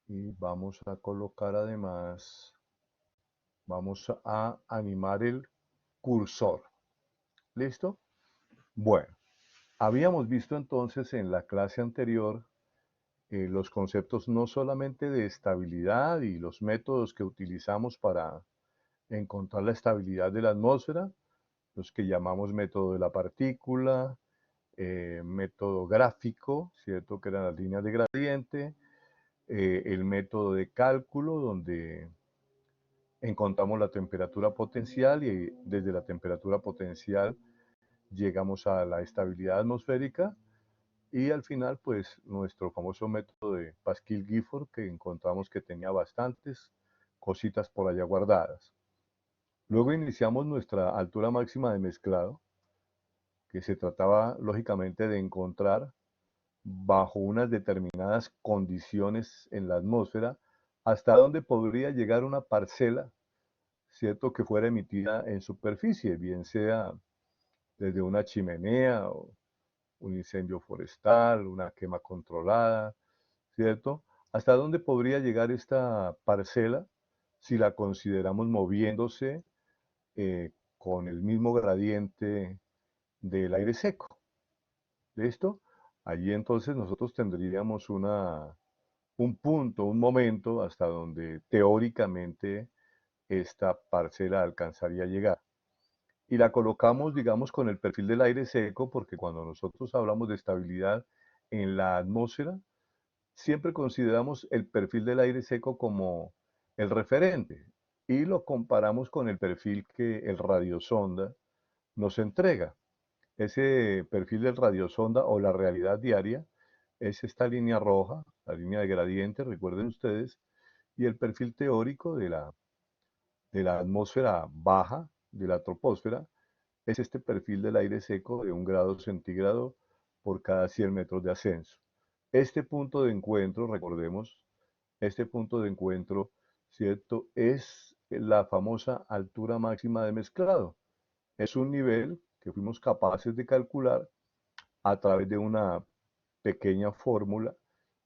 Y vamos a colocar además, vamos a animar el cursor. ¿Listo? Bueno, habíamos visto entonces en la clase anterior los conceptos no solamente de estabilidad y los métodos que utilizamos para encontrar la estabilidad de la atmósfera, los que llamamos método de la partícula, método gráfico, ¿cierto? Que eran las líneas de gradiente, el método de cálculo, donde encontramos la temperatura potencial y desde la temperatura potencial llegamos a la estabilidad atmosférica y al final pues nuestro famoso método de Pasquill-Gifford que encontramos que tenía bastantes cositas por allá guardadas. Luego iniciamos nuestra altura máxima de mezclado, que se trataba lógicamente de encontrar bajo unas determinadas condiciones en la atmósfera hasta dónde podría llegar una parcela, cierto, que fuera emitida en superficie, bien sea desde una chimenea o un incendio forestal, una quema controlada, cierto, hasta dónde podría llegar esta parcela si la consideramos moviéndose con el mismo gradiente del aire seco. ¿Listo? Allí entonces nosotros tendríamos un punto, un momento hasta donde teóricamente esta parcela alcanzaría a llegar. Y la colocamos, digamos, con el perfil del aire seco, porque cuando nosotros hablamos de estabilidad en la atmósfera, siempre consideramos el perfil del aire seco como el referente y lo comparamos con el perfil que el radiosonda nos entrega. Ese perfil del radiosonda o la realidad diaria es esta línea roja, la línea de gradiente, recuerden ustedes, y el perfil teórico de la atmósfera baja, de la troposfera, es este perfil del aire seco de 1 grado centígrado por cada 100 metros de ascenso. Este punto de encuentro, recordemos, este punto de encuentro, ¿cierto? Es la famosa altura máxima de mezclado. Es un nivel que fuimos capaces de calcular a través de una pequeña fórmula,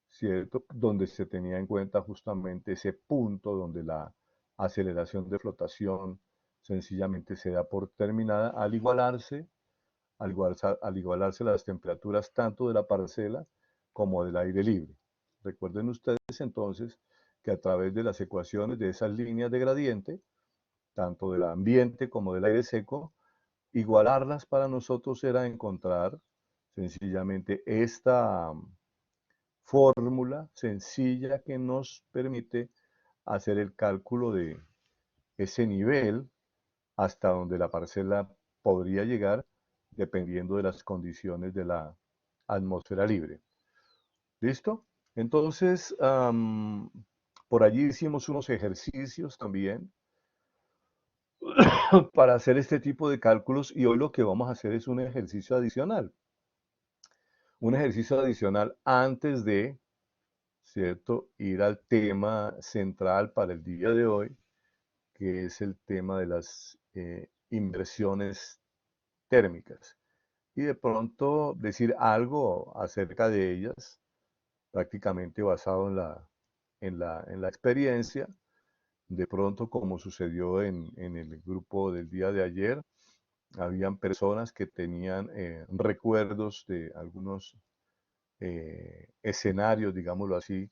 ¿cierto? Donde se tenía en cuenta justamente ese punto donde la aceleración de flotación sencillamente se da por terminada al igualarse las temperaturas tanto de la parcela como del aire libre. Recuerden ustedes entonces que a través de las ecuaciones de esas líneas de gradiente, tanto del ambiente como del aire seco, igualarlas para nosotros era encontrar sencillamente esta fórmula sencilla que nos permite hacer el cálculo de ese nivel hasta donde la parcela podría llegar dependiendo de las condiciones de la atmósfera libre. ¿Listo? Entonces, por allí hicimos unos ejercicios también para hacer este tipo de cálculos y hoy lo que vamos a hacer es un ejercicio adicional. Un ejercicio adicional antes de, ¿cierto?, ir al tema central para el día de hoy, que es el tema de las inversiones térmicas. Y de pronto decir algo acerca de ellas, prácticamente basado en la experiencia. De pronto, como sucedió en el grupo del día de ayer, habían personas que tenían recuerdos de algunos escenarios, digámoslo así,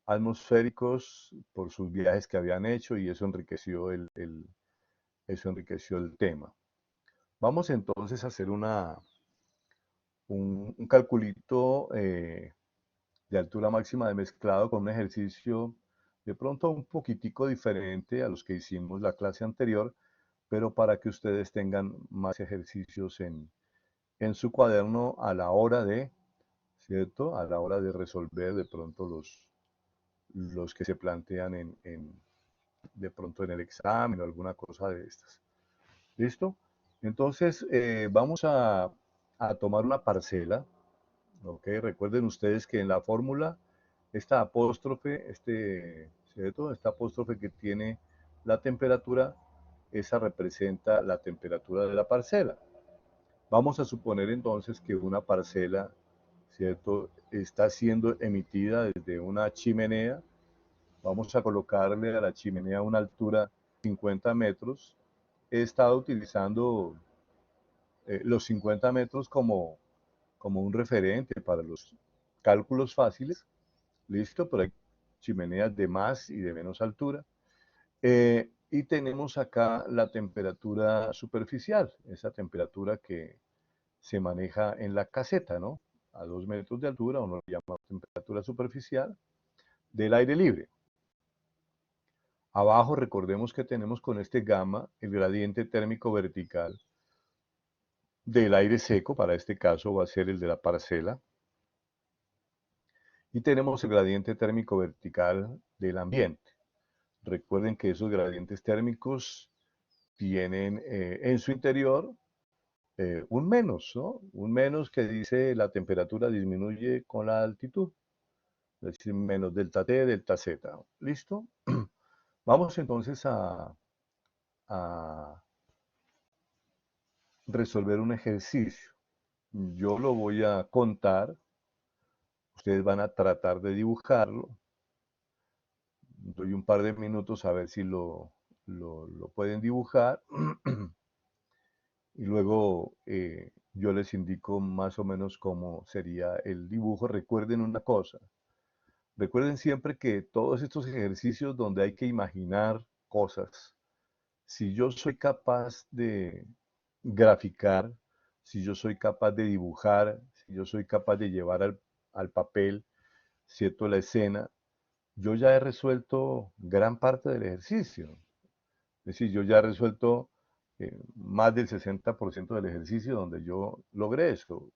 atmosféricos por sus viajes que habían hecho y eso enriqueció eso enriqueció el tema. Vamos entonces a hacer un calculito de altura máxima de mezclado con un ejercicio de pronto un poquitico diferente a los que hicimos la clase anterior, pero para que ustedes tengan más ejercicios en su cuaderno a la hora de, ¿cierto? A la hora de resolver de pronto los que se plantean de pronto en el examen o alguna cosa de estas. ¿Listo? Entonces, vamos a tomar una parcela, ¿ok? Recuerden ustedes que en la fórmula, esta apóstrofe, ¿cierto? Esta apóstrofe que tiene la temperatura, esa representa la temperatura de la parcela. Vamos a suponer entonces que una parcela, ¿cierto?, está siendo emitida desde una chimenea vamos a colocarle a la chimenea una altura de 50 metros. He estado utilizando los 50 metros como un referente para los cálculos fáciles. Listo, pero hay chimeneas de más y de menos altura. Y tenemos acá la temperatura superficial, esa temperatura que se maneja en la caseta, ¿no? A 2 metros de altura, uno le llama temperatura superficial del aire libre. Abajo recordemos que tenemos con este gamma el gradiente térmico vertical del aire seco, para este caso va a ser el de la parcela, y tenemos el gradiente térmico vertical del ambiente. Recuerden que esos gradientes térmicos tienen en su interior un menos, ¿no? Un menos que dice la temperatura disminuye con la altitud, es decir, menos delta T, delta Z. ¿Listo? Vamos entonces a resolver un ejercicio. Yo lo voy a contar, ustedes van a tratar de dibujarlo. Doy un par de minutos a ver si lo pueden dibujar. Y luego yo les indico más o menos cómo sería el dibujo. Recuerden una cosa, recuerden siempre que todos estos ejercicios donde hay que imaginar cosas, si yo soy capaz de graficar, si yo soy capaz de dibujar, si yo soy capaz de llevar al papel, ¿cierto?, la escena, yo ya he resuelto gran parte del ejercicio. Es decir, yo ya he resuelto más del 60% del ejercicio donde yo logré esto.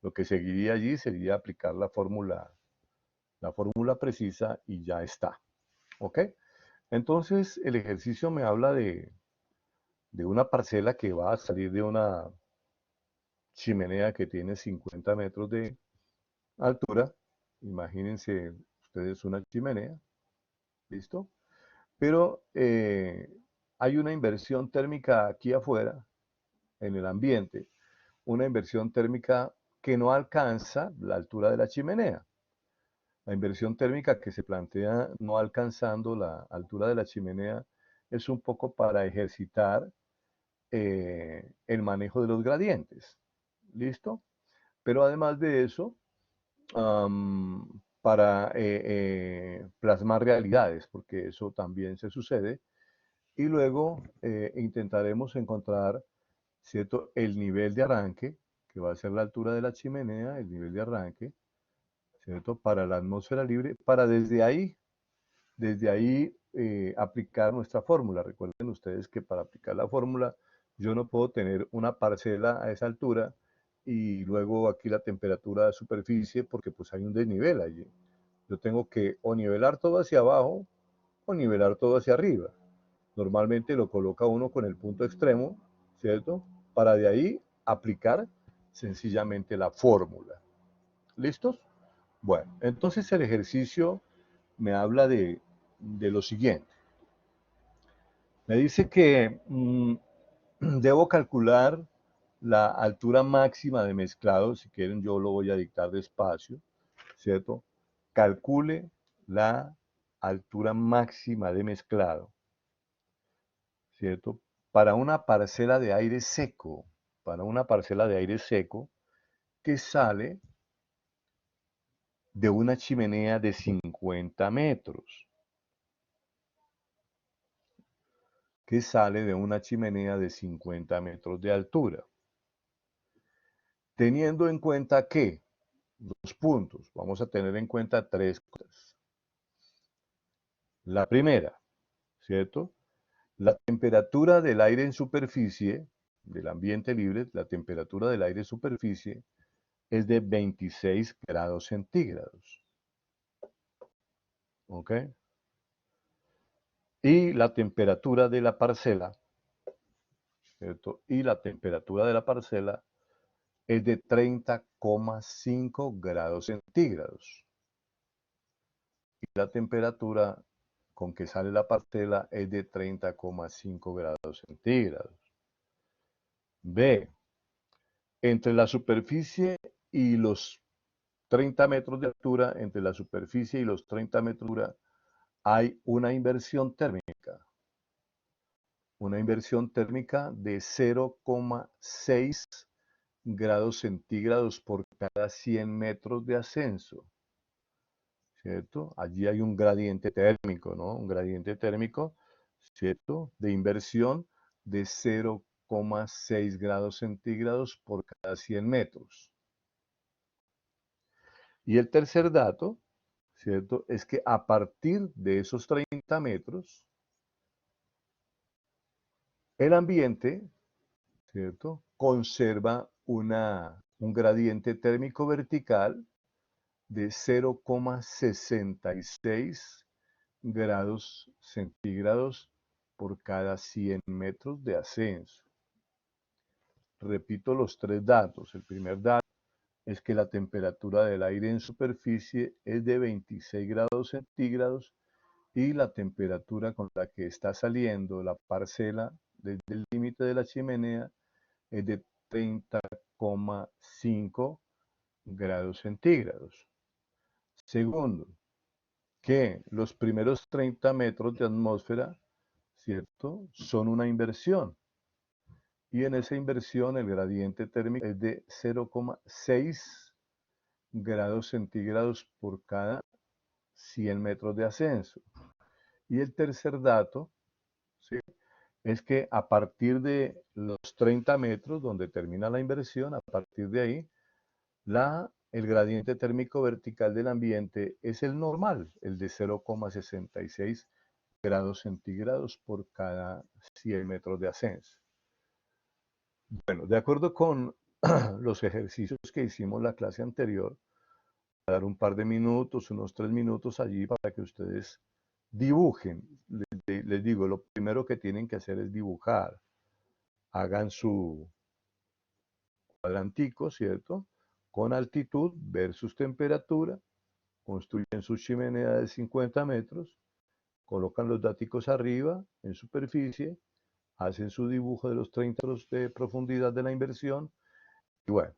Lo que seguiría allí sería aplicar la fórmula precisa y ya está. ¿Ok? Entonces, el ejercicio me habla de una parcela que va a salir de una chimenea que tiene 50 metros de altura. Imagínense ustedes una chimenea. ¿Listo? Pero hay una inversión térmica aquí afuera, en el ambiente, una inversión térmica que no alcanza la altura de la chimenea. La inversión térmica que se plantea no alcanzando la altura de la chimenea es un poco para ejercitar el manejo de los gradientes. ¿Listo? Pero además de eso, para plasmar realidades, porque eso también se sucede, y luego intentaremos encontrar, ¿cierto?, el nivel de arranque, que va a ser la altura de la chimenea, el nivel de arranque, ¿cierto?, para la atmósfera libre, para desde ahí aplicar nuestra fórmula. Recuerden ustedes que para aplicar la fórmula yo no puedo tener una parcela a esa altura y luego aquí la temperatura de superficie porque pues hay un desnivel allí. Yo tengo que o nivelar todo hacia abajo o nivelar todo hacia arriba. Normalmente lo coloca uno con el punto extremo, ¿cierto? Para de ahí aplicar sencillamente la fórmula. ¿Listos? Bueno, entonces el ejercicio me habla de lo siguiente. Me dice que debo calcular la altura máxima de mezclado. Si quieren, yo lo voy a dictar despacio, ¿cierto? Calcule la altura máxima de mezclado, ¿cierto? Para una parcela de aire seco, para una parcela de aire seco que sale de una chimenea de 50 metros, que sale de una chimenea de 50 metros de altura. Teniendo en cuenta que, dos puntos, vamos a tener en cuenta tres cosas. La primera, ¿cierto? La temperatura del aire en superficie, del ambiente libre, la temperatura del aire en superficie es de 26 grados centígrados. ¿Ok? Y la temperatura de la parcela, ¿cierto? Y la temperatura de la parcela es de 30,5 grados centígrados. Y la temperatura con que sale la parcela es de 30,5 grados centígrados. B. Entre la superficie y los 30 metros de altura, entre la superficie y los 30 metros de altura, hay una inversión térmica. Una inversión térmica de 0,6 grados centígrados por cada 100 metros de ascenso, ¿cierto? Allí hay un gradiente térmico, ¿no? Un gradiente térmico, ¿cierto? De inversión de 0,6 grados centígrados por cada 100 metros. Y el tercer dato, ¿cierto? Es que a partir de esos 30 metros, el ambiente, ¿cierto? Conserva un gradiente térmico vertical de 0,66 grados centígrados por cada 100 metros de ascenso. Repito los tres datos. El primer dato es que la temperatura del aire en superficie es de 26 grados centígrados y la temperatura con la que está saliendo la parcela desde el límite de la chimenea es de 30,5 grados centígrados. Segundo, que los primeros 30 metros de atmósfera, ¿cierto?, son una inversión. Y en esa inversión el gradiente térmico es de 0,6 grados centígrados por cada 100 metros de ascenso. Y el tercer dato, ¿sí?, es que a partir de los 30 metros, donde termina la inversión, a partir de ahí, el gradiente térmico vertical del ambiente es el normal, el de 0,66 grados centígrados por cada 100 metros de ascenso. Bueno, de acuerdo con los ejercicios que hicimos la clase anterior, voy a dar un par de minutos, unos 3 minutos allí para que ustedes dibujen. Les digo, lo primero que tienen que hacer es dibujar. Hagan su cuadrantico, ¿cierto?, con altitud versus temperatura, construyen su chimenea de 50 metros, colocan los daticos arriba en superficie, hacen su dibujo de los 30 metros de profundidad de la inversión y bueno,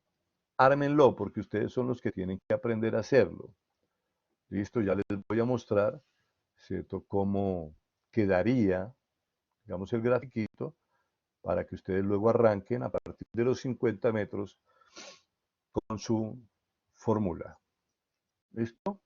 ármenlo porque ustedes son los que tienen que aprender a hacerlo. Listo, ya les voy a mostrar, ¿cierto?, cómo quedaría, digamos, el grafiquito para que ustedes luego arranquen a partir de los 50 metros con su fórmula. ¿Listo?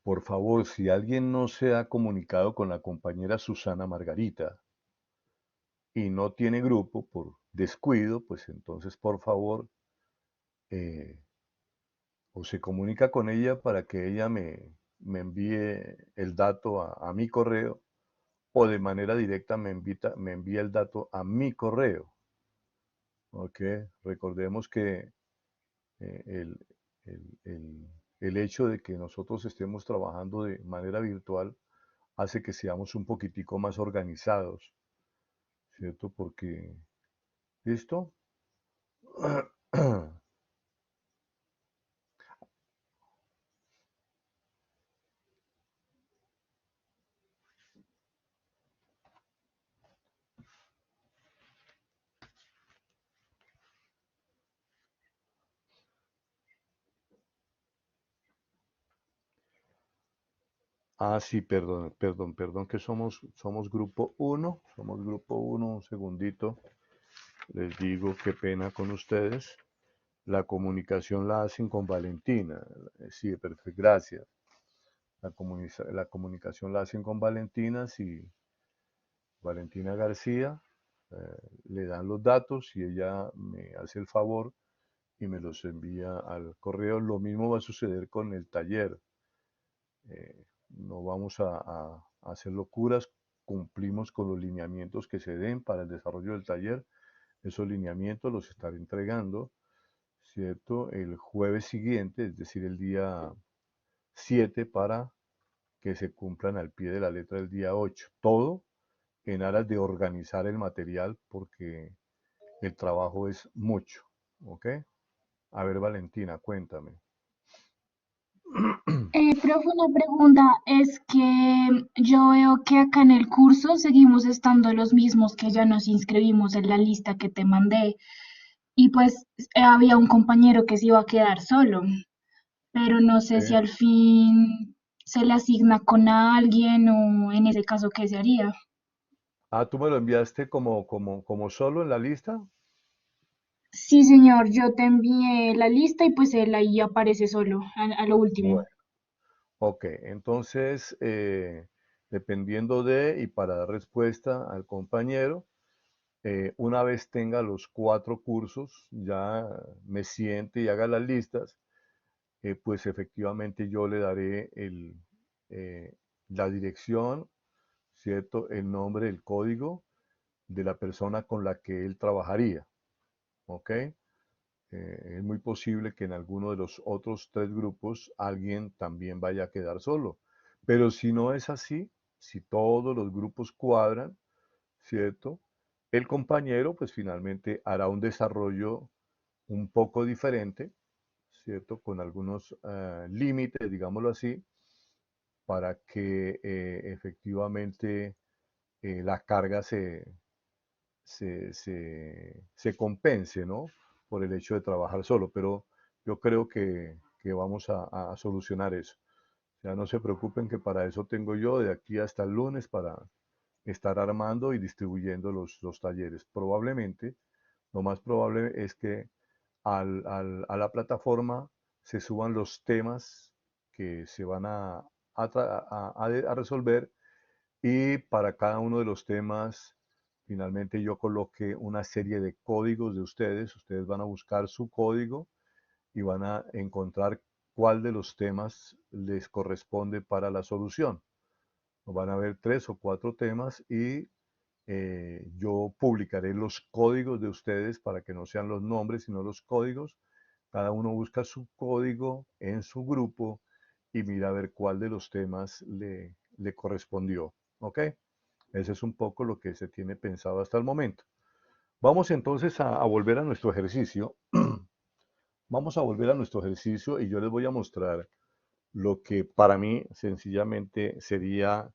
Por favor, si alguien no se ha comunicado con la compañera Susana Margarita y no tiene grupo por descuido, pues entonces por favor eh, o se comunica con ella para que ella me envíe el dato a mi correo o de manera directa me envía el dato a mi correo. ¿Ok? Recordemos que eh, el, el- el- el hecho de que nosotros estemos trabajando de manera virtual hace que seamos un poquitico más organizados, ¿cierto? Porque, ¿listo? Ah, sí, perdón, que somos grupo uno, un segundito, les digo qué pena con ustedes. La comunicación la hacen con Valentina. Sí, perfecto, gracias. La comunicación la hacen con Valentina, si Valentina García, le dan los datos y ella me hace el favor y me los envía al correo. Lo mismo va a suceder con el taller. No vamos a hacer locuras, cumplimos con los lineamientos que se den para el desarrollo del taller. Esos lineamientos los estaré entregando, ¿cierto? El jueves siguiente, es decir, el día 7, para que se cumplan al pie de la letra el día 8. Todo en aras de organizar el material porque el trabajo es mucho, ¿ok? A ver, Valentina, cuéntame. Profe, una pregunta es que yo veo que acá en el curso seguimos estando los mismos que ya nos inscribimos en la lista que te mandé y pues había un compañero que se iba a quedar solo, pero no sé si ¿Sí? al fin se le asigna con alguien o en ese caso qué se haría. Ah, tú me lo enviaste como solo en la lista. Sí, señor, yo te envié la lista y pues él ahí aparece solo a lo último. Bueno, ok, entonces, dependiendo de y para dar respuesta al compañero, una vez tenga los 4 cursos, ya me siente y haga las listas, pues efectivamente yo le daré eh, la dirección, ¿cierto? El nombre, el código de la persona con la que él trabajaría, ¿ok? Es muy posible que en alguno de los otros 3 grupos alguien también vaya a quedar solo. Pero si no es así, si todos los grupos cuadran, ¿cierto? El compañero pues finalmente hará un desarrollo un poco diferente, ¿cierto? Con algunos límites, digámoslo así, para que efectivamente la carga se compense, ¿no? Por el hecho de trabajar solo, pero yo creo que vamos a solucionar eso. Ya no se preocupen que para eso tengo yo de aquí hasta el lunes para estar armando y distribuyendo los talleres. Probablemente, lo más probable es que a la plataforma se suban los temas que se van a resolver y para cada uno de los temas, finalmente yo coloqué una serie de códigos de ustedes. Ustedes van a buscar su código y van a encontrar cuál de los temas les corresponde para la solución. Van a haber 3 o 4 temas y yo publicaré los códigos de ustedes para que no sean los nombres, sino los códigos. Cada uno busca su código en su grupo y mira a ver cuál de los temas le correspondió. ¿Ok? Ese es un poco lo que se tiene pensado hasta el momento. Vamos entonces a volver a nuestro ejercicio. Vamos a volver a nuestro ejercicio y yo les voy a mostrar lo que para mí sencillamente sería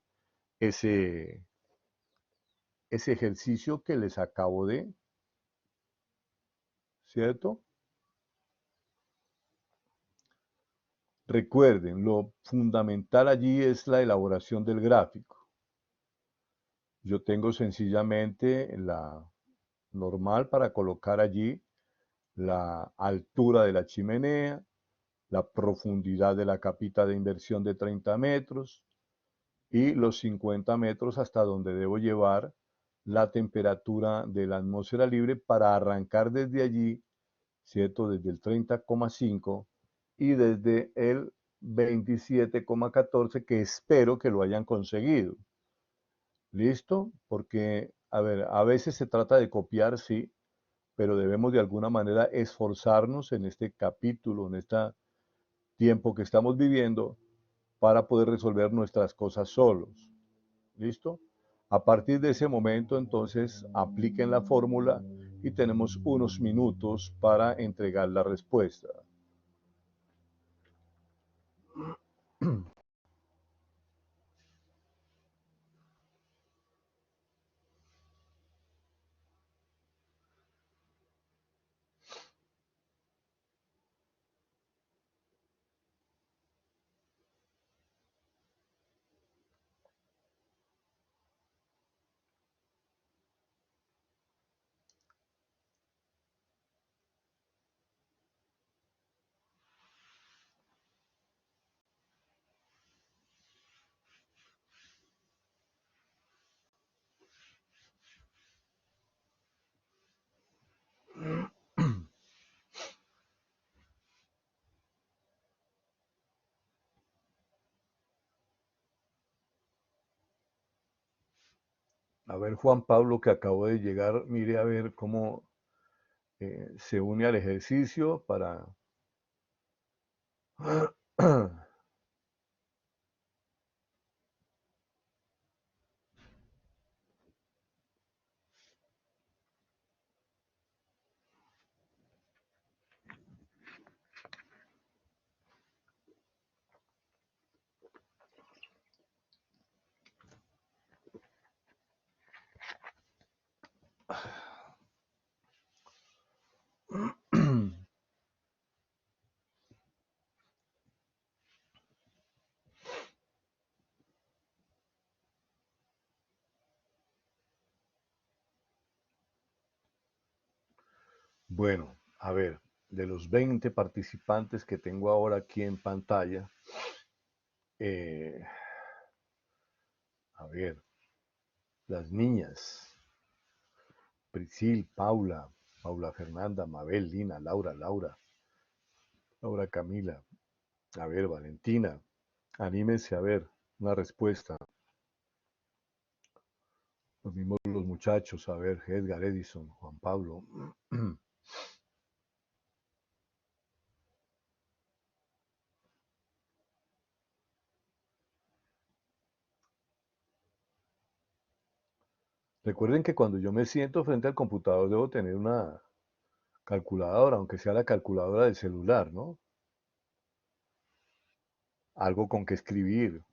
ese, ese ejercicio que les acabo de, ¿cierto? Recuerden, lo fundamental allí es la elaboración del gráfico. Yo tengo sencillamente la normal para colocar allí la altura de la chimenea, la profundidad de la capita de inversión de 30 metros y los 50 metros hasta donde debo llevar la temperatura de la atmósfera libre para arrancar desde allí, ¿cierto? Desde el 30,5 y desde el 27,14 que espero que lo hayan conseguido. ¿Listo? Porque, a ver, a veces se trata de copiar, sí, pero debemos de alguna manera esforzarnos en este capítulo, en este tiempo que estamos viviendo, para poder resolver nuestras cosas solos. ¿Listo? A partir de ese momento, entonces, apliquen la fórmula y tenemos unos minutos para entregar la respuesta. A ver, Juan Pablo, que acabó de llegar, mire a ver cómo se une al ejercicio para... Bueno, a ver, de los 20 participantes que tengo ahora aquí en pantalla, eh, a ver, las niñas, Priscil, Paula, Paula Fernanda, Mabel, Lina, Laura, Laura Camila, a ver, Valentina, anímense a ver una respuesta. Los mismos los muchachos, a ver, Edgar, Edison, Juan Pablo. Recuerden que cuando yo me siento frente al computador debo tener una calculadora, aunque sea la calculadora del celular, ¿no? Algo con que escribir,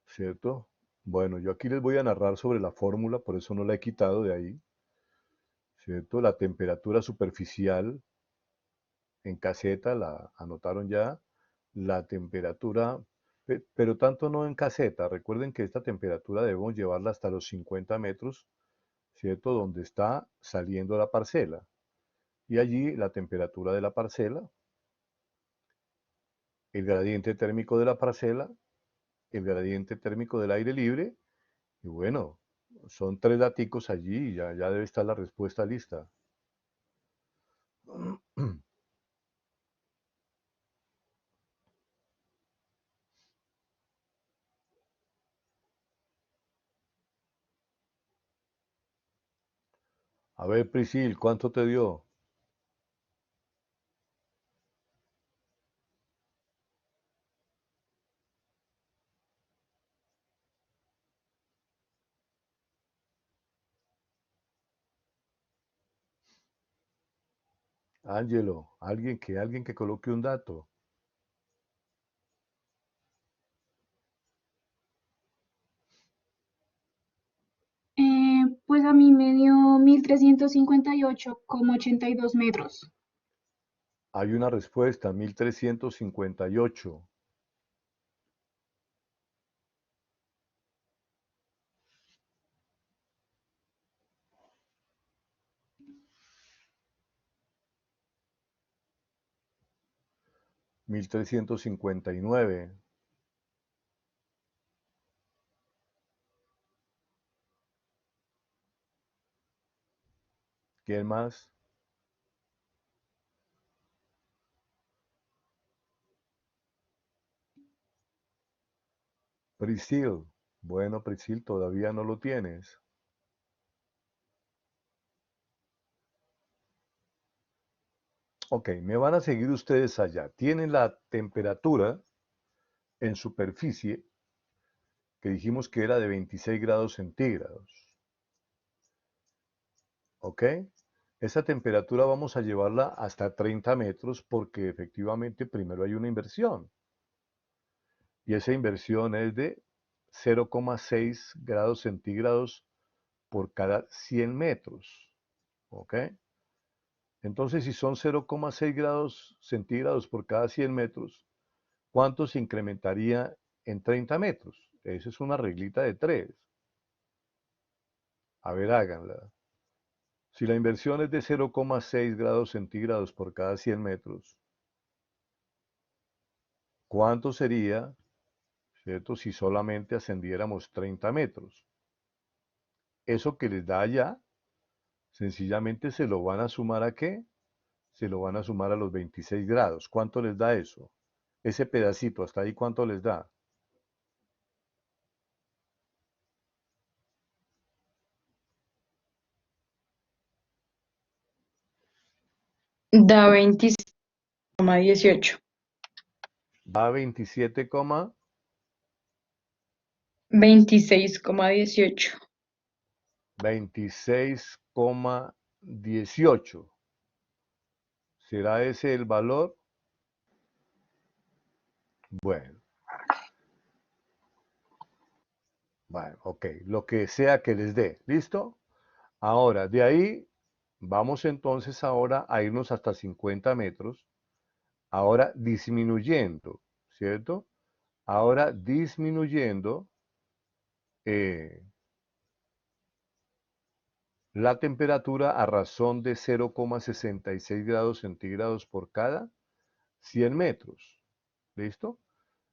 ¿cierto? Bueno, yo aquí les voy a narrar sobre la fórmula, por eso no la he quitado de ahí, ¿cierto? La temperatura superficial en caseta, la anotaron ya, la temperatura, pero tanto no en caseta, recuerden que esta temperatura debemos llevarla hasta los 50 metros, ¿cierto? Donde está saliendo la parcela. Y allí la temperatura de la parcela, el gradiente térmico de la parcela, el gradiente térmico del aire libre, y bueno, son tres daticos allí y ya debe estar la respuesta lista. A ver, Prisil, ¿cuánto te dio? Ángelo, alguien que coloque un dato. Pues a mí me dio 1358,82 metros. Hay una respuesta, 1358. $1359. ¿Quién más? Priscil. Bueno, Prisil, todavía no lo tienes. Ok, me van a seguir ustedes allá. Tienen la temperatura en superficie que dijimos que era de 26 grados centígrados. ¿Ok? Esa temperatura vamos a llevarla hasta 30 metros porque efectivamente primero hay una inversión. Y esa inversión es de 0,6 grados centígrados por cada 100 metros. ¿Ok? Entonces, si son 0,6 grados centígrados por cada 100 metros, ¿cuánto se incrementaría en 30 metros? Esa es una reglita de 3. A ver, háganla. Si la inversión es de 0,6 grados centígrados por cada 100 metros, ¿cuánto sería, cierto, si solamente ascendiéramos 30 metros? Eso que les da allá, sencillamente se lo van a sumar ¿a qué? Se lo van a sumar a los 26 grados. ¿Cuánto les da eso? Ese pedacito, hasta ahí, ¿cuánto les da? Da 26,18. Da 27, 26,18. 26,18. ¿Será ese el valor? Bueno, bueno, ok. Lo que sea que les dé. ¿Listo? Ahora, de ahí vamos entonces ahora a irnos hasta 50 metros. Ahora disminuyendo, ¿cierto? Ahora disminuyendo eh, la temperatura a razón de 0,66 grados centígrados por cada 100 metros. ¿Listo?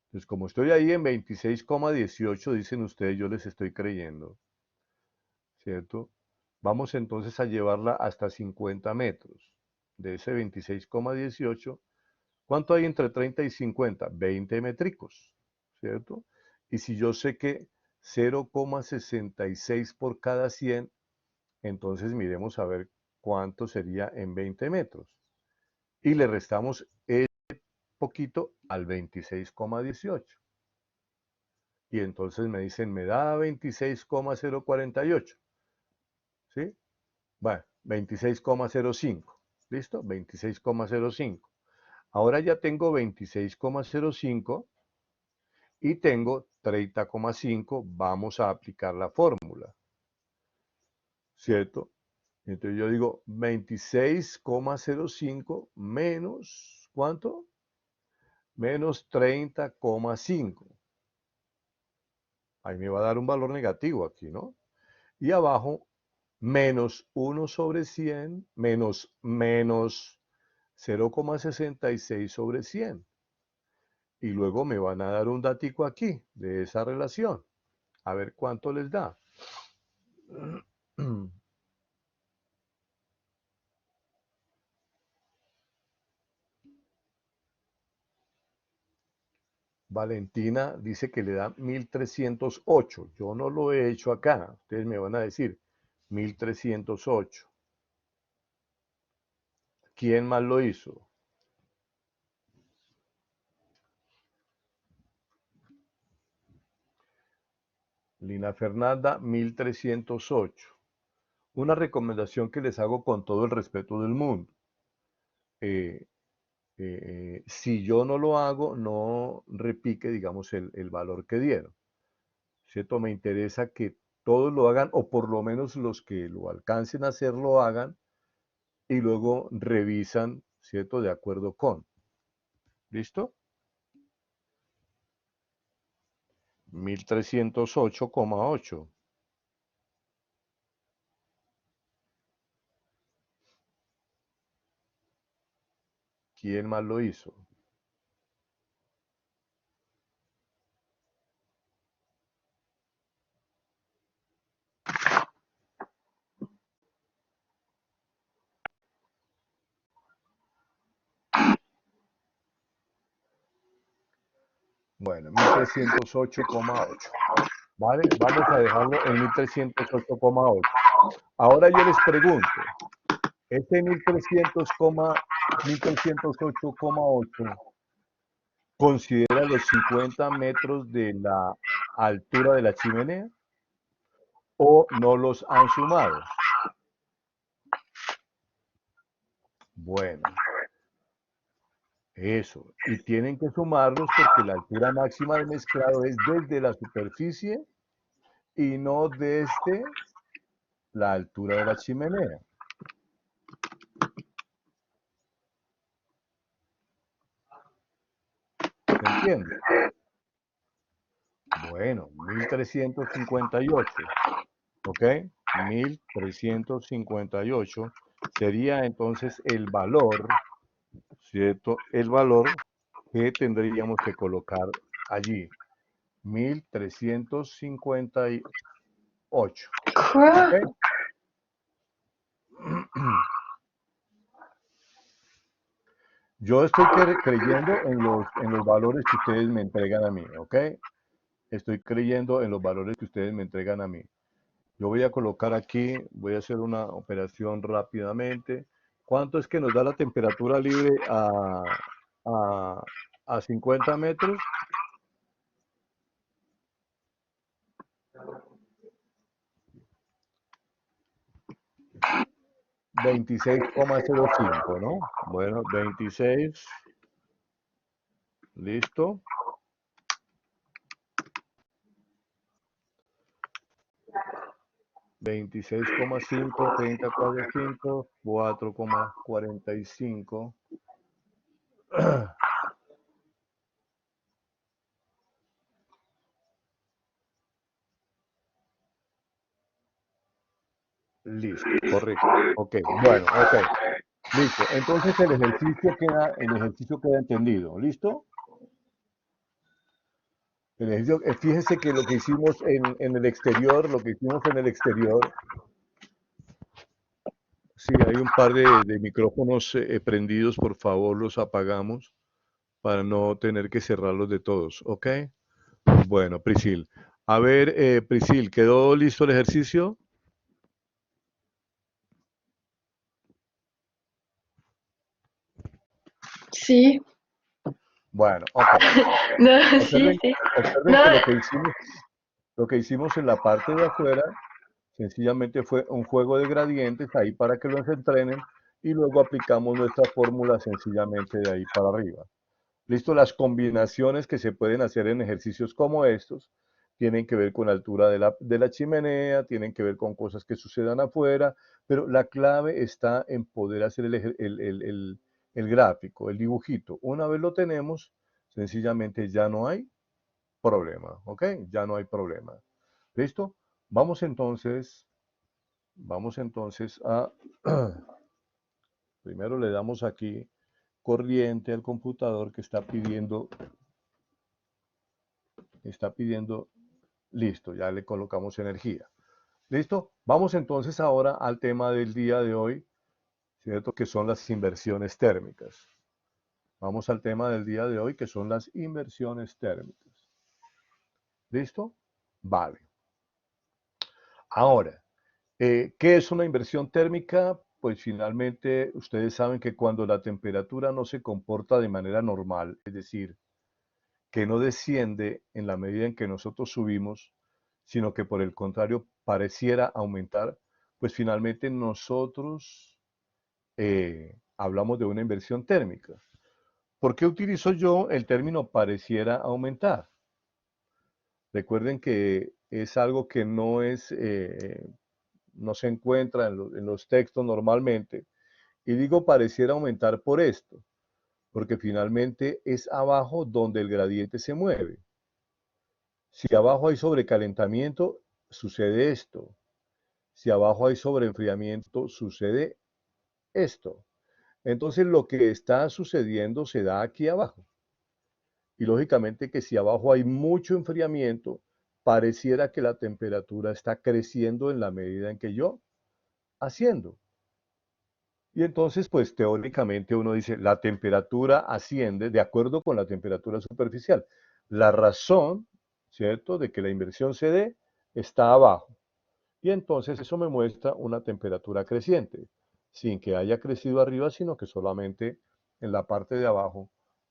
Entonces, como estoy ahí en 26,18, dicen ustedes, yo les estoy creyendo, ¿cierto? Vamos entonces a llevarla hasta 50 metros. De ese 26,18, ¿cuánto hay entre 30 y 50? 20 métricos, ¿cierto? Y si yo sé que 0,66 por cada 100, entonces miremos a ver cuánto sería en 20 metros. Y le restamos ese poquito al 26,18. Y entonces me dicen, me da 26,048. ¿Sí? Bueno, 26,05. ¿Listo? 26,05. Ahora ya tengo 26,05 y tengo 30,5. Vamos a aplicar la fórmula. ¿Cierto? Entonces yo digo 26,05 menos, ¿cuánto? Menos 30,5. Ahí me va a dar un valor negativo aquí, ¿no? Y abajo, menos 1 sobre 100, menos 0,66 sobre 100. Y luego me van a dar un datico aquí de esa relación. A ver cuánto les da. Valentina dice que le da 1308. Yo no lo he hecho acá. Ustedes me van a decir 1308. ¿Quién más lo hizo? Lina Fernanda, 1308. Una recomendación que les hago con todo el respeto del mundo. Eh, si yo no lo hago, no repique, digamos, el valor que dieron. ¿Cierto? Me interesa que todos lo hagan, o por lo menos los que lo alcancen a hacer lo hagan, y luego revisan, ¿cierto? De acuerdo con. ¿Listo? 1308,8. ¿Quién más lo hizo? Bueno, 1308,8. ¿vale? Vamos a dejarlo en 1308,8. Ahora yo les pregunto, este 1308,8 considera los 50 metros de la altura de la chimenea o no los han sumado. Bueno, eso. Y tienen que sumarlos porque la altura máxima de mezclado es desde la superficie y no desde la altura de la chimenea. ¿Se entiende? Bueno, 1358. ¿Ok? 1358 sería entonces el valor, ¿cierto? El valor que tendríamos que colocar allí. 1358. ¿Ok? ¿Qué? Yo estoy creyendo en los valores que ustedes me entregan a mí, ¿ok? Estoy creyendo en los valores que ustedes me entregan a mí. Yo voy a colocar aquí, voy a hacer una operación rápidamente. ¿Cuánto es que nos da la temperatura libre a, a 50 metros? 26,05, ¿no? Bueno, 26, listo. 26,5, 30,45, 4,45. Listo, correcto. Ok, bueno, ok. Listo. Entonces el ejercicio queda entendido. ¿Listo? El ejercicio, fíjense que lo que hicimos en el exterior, sí, hay un par de micrófonos prendidos, por favor, los apagamos para no tener que cerrarlos de todos, ¿ok? Bueno, Prisil. A ver, Prisil, ¿quedó listo el ejercicio? Sí. Bueno, ok. No, sí, Observen, sí. observen No, que lo que hicimos en la parte de afuera, sencillamente fue un juego de gradientes ahí para que los entrenen y luego aplicamos nuestra fórmula sencillamente de ahí para arriba. Listo, las combinaciones que se pueden hacer en ejercicios como estos tienen que ver con la altura de la chimenea, tienen que ver con cosas que sucedan afuera, pero la clave está en poder hacer el gráfico, el dibujito. Una vez lo tenemos, sencillamente ya no hay problema, ¿ok? Ya no hay problema. ¿Listo? Vamos entonces a, primero le damos aquí corriente al computador que está pidiendo, listo, ya le colocamos energía. ¿Listo? Vamos entonces ahora al tema del día de hoy, ¿cierto? Que son las inversiones térmicas. Vamos al tema del día de hoy, que son las inversiones térmicas. ¿Listo? Vale. Ahora, ¿qué es una inversión térmica? Pues finalmente ustedes saben que cuando la temperatura no se comporta de manera normal, es decir, que no desciende en la medida en que nosotros subimos, sino que por el contrario pareciera aumentar, pues finalmente nosotros hablamos de una inversión térmica. ¿Por qué utilizo yo el término pareciera aumentar? Recuerden que es algo que no se encuentra en los textos normalmente. Y digo pareciera aumentar por esto, porque finalmente es abajo donde el gradiente se mueve. Si abajo hay sobrecalentamiento, sucede esto. Si abajo hay sobreenfriamiento, sucede esto. Entonces lo que está sucediendo se da aquí abajo. Y lógicamente que si abajo hay mucho enfriamiento, pareciera que la temperatura está creciendo en la medida en que yo asciendo. Y entonces, pues teóricamente uno dice, la temperatura asciende de acuerdo con la temperatura superficial. La razón, ¿cierto? De que la inversión CD está abajo. Y entonces eso me muestra una temperatura creciente, sin que haya crecido arriba, sino que solamente en la parte de abajo,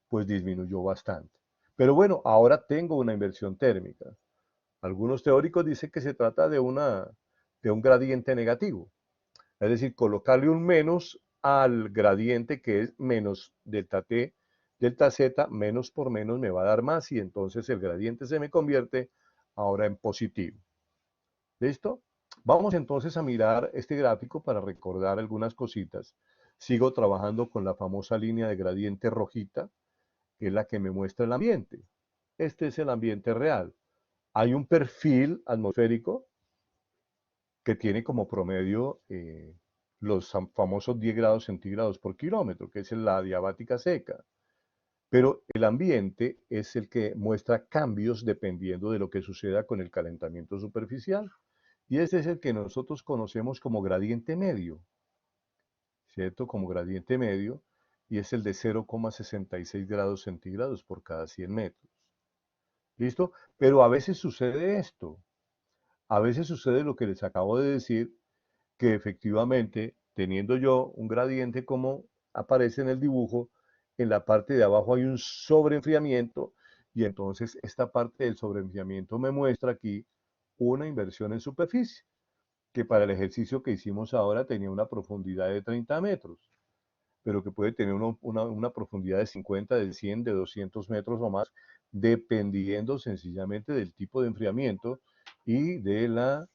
pues disminuyó bastante. Pero bueno, ahora tengo una inversión térmica. Algunos teóricos dicen que se trata de un gradiente negativo, es decir, colocarle un menos al gradiente que es menos delta T, delta Z, menos por menos me va a dar más y entonces el gradiente se me convierte ahora en positivo. ¿Listo? Vamos entonces a mirar este gráfico para recordar algunas cositas. Sigo trabajando con la famosa línea de gradiente rojita, que es la que me muestra el ambiente. Este es el ambiente real. Hay un perfil atmosférico que tiene como promedio los famosos 10 grados centígrados por kilómetro, que es la diabática seca. Pero el ambiente es el que muestra cambios dependiendo de lo que suceda con el calentamiento superficial. Y este es el que nosotros conocemos como gradiente medio, ¿cierto? Como gradiente medio, y es el de 0,66 grados centígrados por cada 100 metros. ¿Listo? Pero a veces sucede esto. A veces sucede lo que les acabo de decir, que efectivamente, teniendo yo un gradiente como aparece en el dibujo, en la parte de abajo hay un sobreenfriamiento y entonces esta parte del sobreenfriamiento me muestra aquí una inversión en superficie, que para el ejercicio que hicimos ahora tenía una profundidad de 30 metros, pero que puede tener una profundidad de 50, de 100, de 200 metros o más, dependiendo sencillamente del tipo de enfriamiento y de la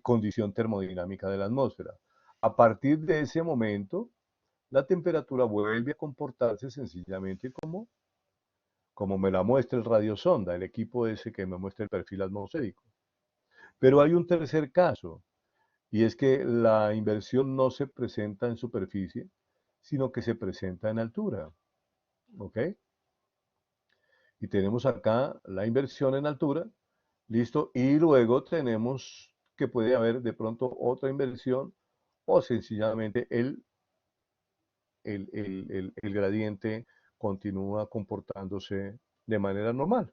condición termodinámica de la atmósfera. A partir de ese momento, la temperatura vuelve a comportarse sencillamente como me la muestra el radiosonda, el equipo ese que me muestra el perfil atmosférico. Pero hay un tercer caso, y es que la inversión no se presenta en superficie, sino que se presenta en altura. ¿Ok? Y tenemos acá la inversión en altura, ¿listo? Y luego tenemos que puede haber de pronto otra inversión o sencillamente el gradiente continúa comportándose de manera normal,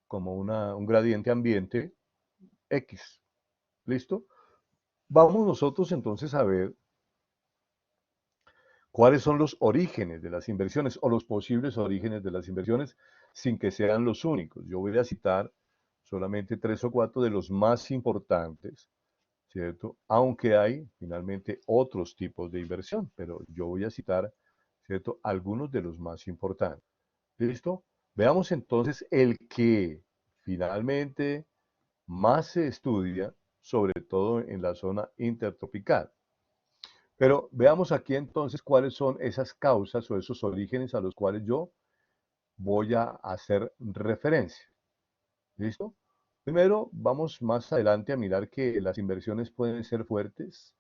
como un gradiente ambiente X. ¿Listo? Vamos nosotros entonces a ver cuáles son los orígenes de las inversiones o los posibles orígenes de las inversiones sin que sean los únicos. Yo voy a citar solamente 3 o 4 de los más importantes, ¿cierto? Aunque hay finalmente otros tipos de inversión, pero yo voy a citar, ¿cierto? Algunos de los más importantes. ¿Listo? Veamos entonces el que finalmente más se estudia, sobre todo en la zona intertropical. Pero veamos aquí entonces cuáles son esas causas o esos orígenes a los cuales yo voy a hacer referencia. ¿Listo? Primero, vamos más adelante a mirar que las inversiones pueden ser fuertes,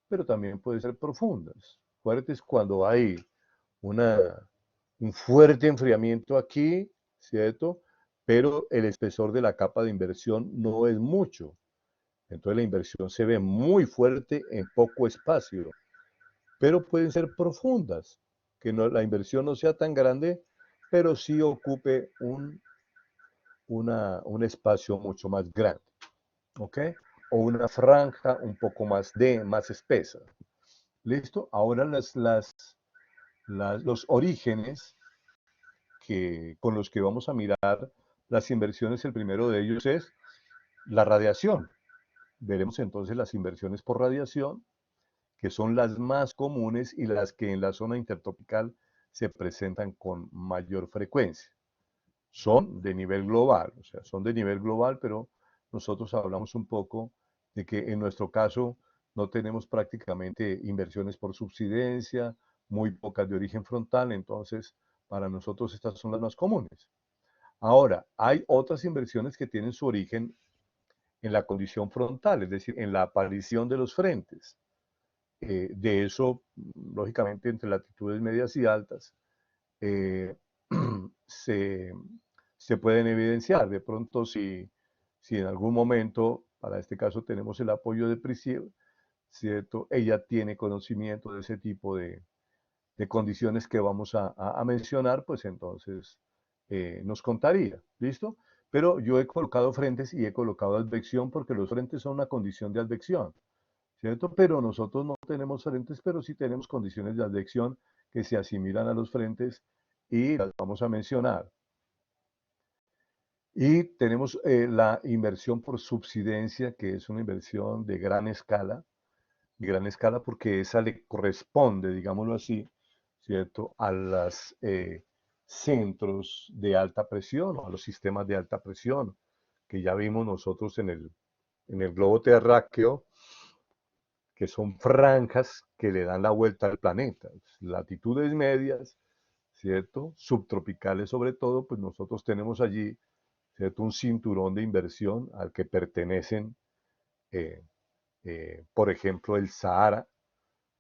pero también pueden ser profundas. Fuertes cuando hay una, un fuerte enfriamiento aquí, ¿cierto? Pero el espesor de la capa de inversión no es mucho. Entonces la inversión se ve muy fuerte en poco espacio, pero pueden ser profundas, que no, la inversión no sea tan grande, pero sí ocupe un espacio mucho más grande, ¿ok? O una franja un poco más espesa. ¿Listo? Ahora los orígenes con los que vamos a mirar las inversiones, el primero de ellos es la radiación. Veremos entonces las inversiones por radiación, que son las más comunes y las que en la zona intertropical se presentan con mayor frecuencia. Son de nivel global, o sea, son de nivel global, pero nosotros hablamos un poco de que en nuestro caso no tenemos prácticamente inversiones por subsidencia, muy pocas de origen frontal, entonces para nosotros estas son las más comunes. Ahora, hay otras inversiones que tienen su origen en la condición frontal, es decir, en la aparición de los frentes. De eso, lógicamente, entre latitudes medias y altas, eh, se, se pueden evidenciar. De pronto, si en algún momento, para este caso tenemos el apoyo de Priscilla, ¿cierto? Ella tiene conocimiento de ese tipo de condiciones que vamos a mencionar, pues entonces nos contaría, ¿listo? Pero yo he colocado frentes y he colocado advección porque los frentes son una condición de advección, ¿cierto? Pero nosotros no tenemos frentes, pero sí tenemos condiciones de advección que se asimilan a los frentes y las vamos a mencionar. Y tenemos la inversión por subsidencia, que es una inversión de gran escala porque esa le corresponde, digámoslo así, ¿cierto? A los centros de alta presión o a los sistemas de alta presión que ya vimos nosotros en el globo terráqueo, que son franjas que le dan la vuelta al planeta, latitudes medias, ¿cierto? Subtropicales sobre todo, pues nosotros tenemos allí, ¿cierto? Un cinturón de inversión al que pertenecen, eh, por ejemplo, el Sahara,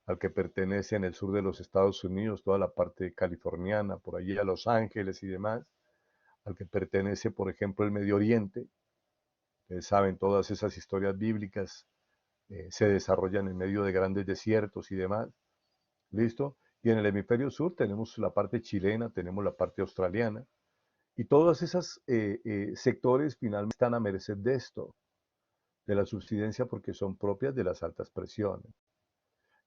al que pertenece en el sur de los Estados Unidos, toda la parte californiana, por allí a Los Ángeles y demás, al que pertenece, por ejemplo, el Medio Oriente. Ustedes saben, todas esas historias bíblicas se desarrollan en medio de grandes desiertos y demás. ¿Listo? Y en el hemisferio sur tenemos la parte chilena, tenemos la parte australiana, y todos esos sectores finalmente están a merced de esto, de la subsidencia, porque son propias de las altas presiones.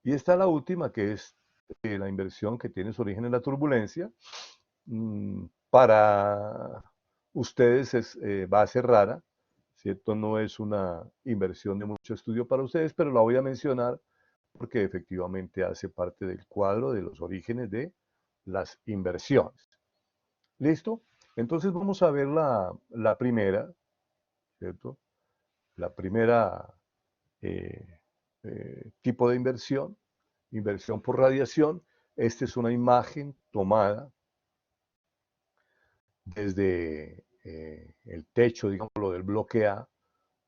Y está la última, que es la inversión que tiene su origen en la turbulencia. Para ustedes va a ser rara, ¿cierto? No es una inversión de mucho estudio para ustedes, pero la voy a mencionar porque efectivamente hace parte del cuadro de los orígenes de las inversiones. ¿Listo? Entonces vamos a ver la primera, ¿cierto? La primera tipo de inversión, inversión por radiación. Esta es una imagen tomada desde el techo, digámoslo, del bloque A,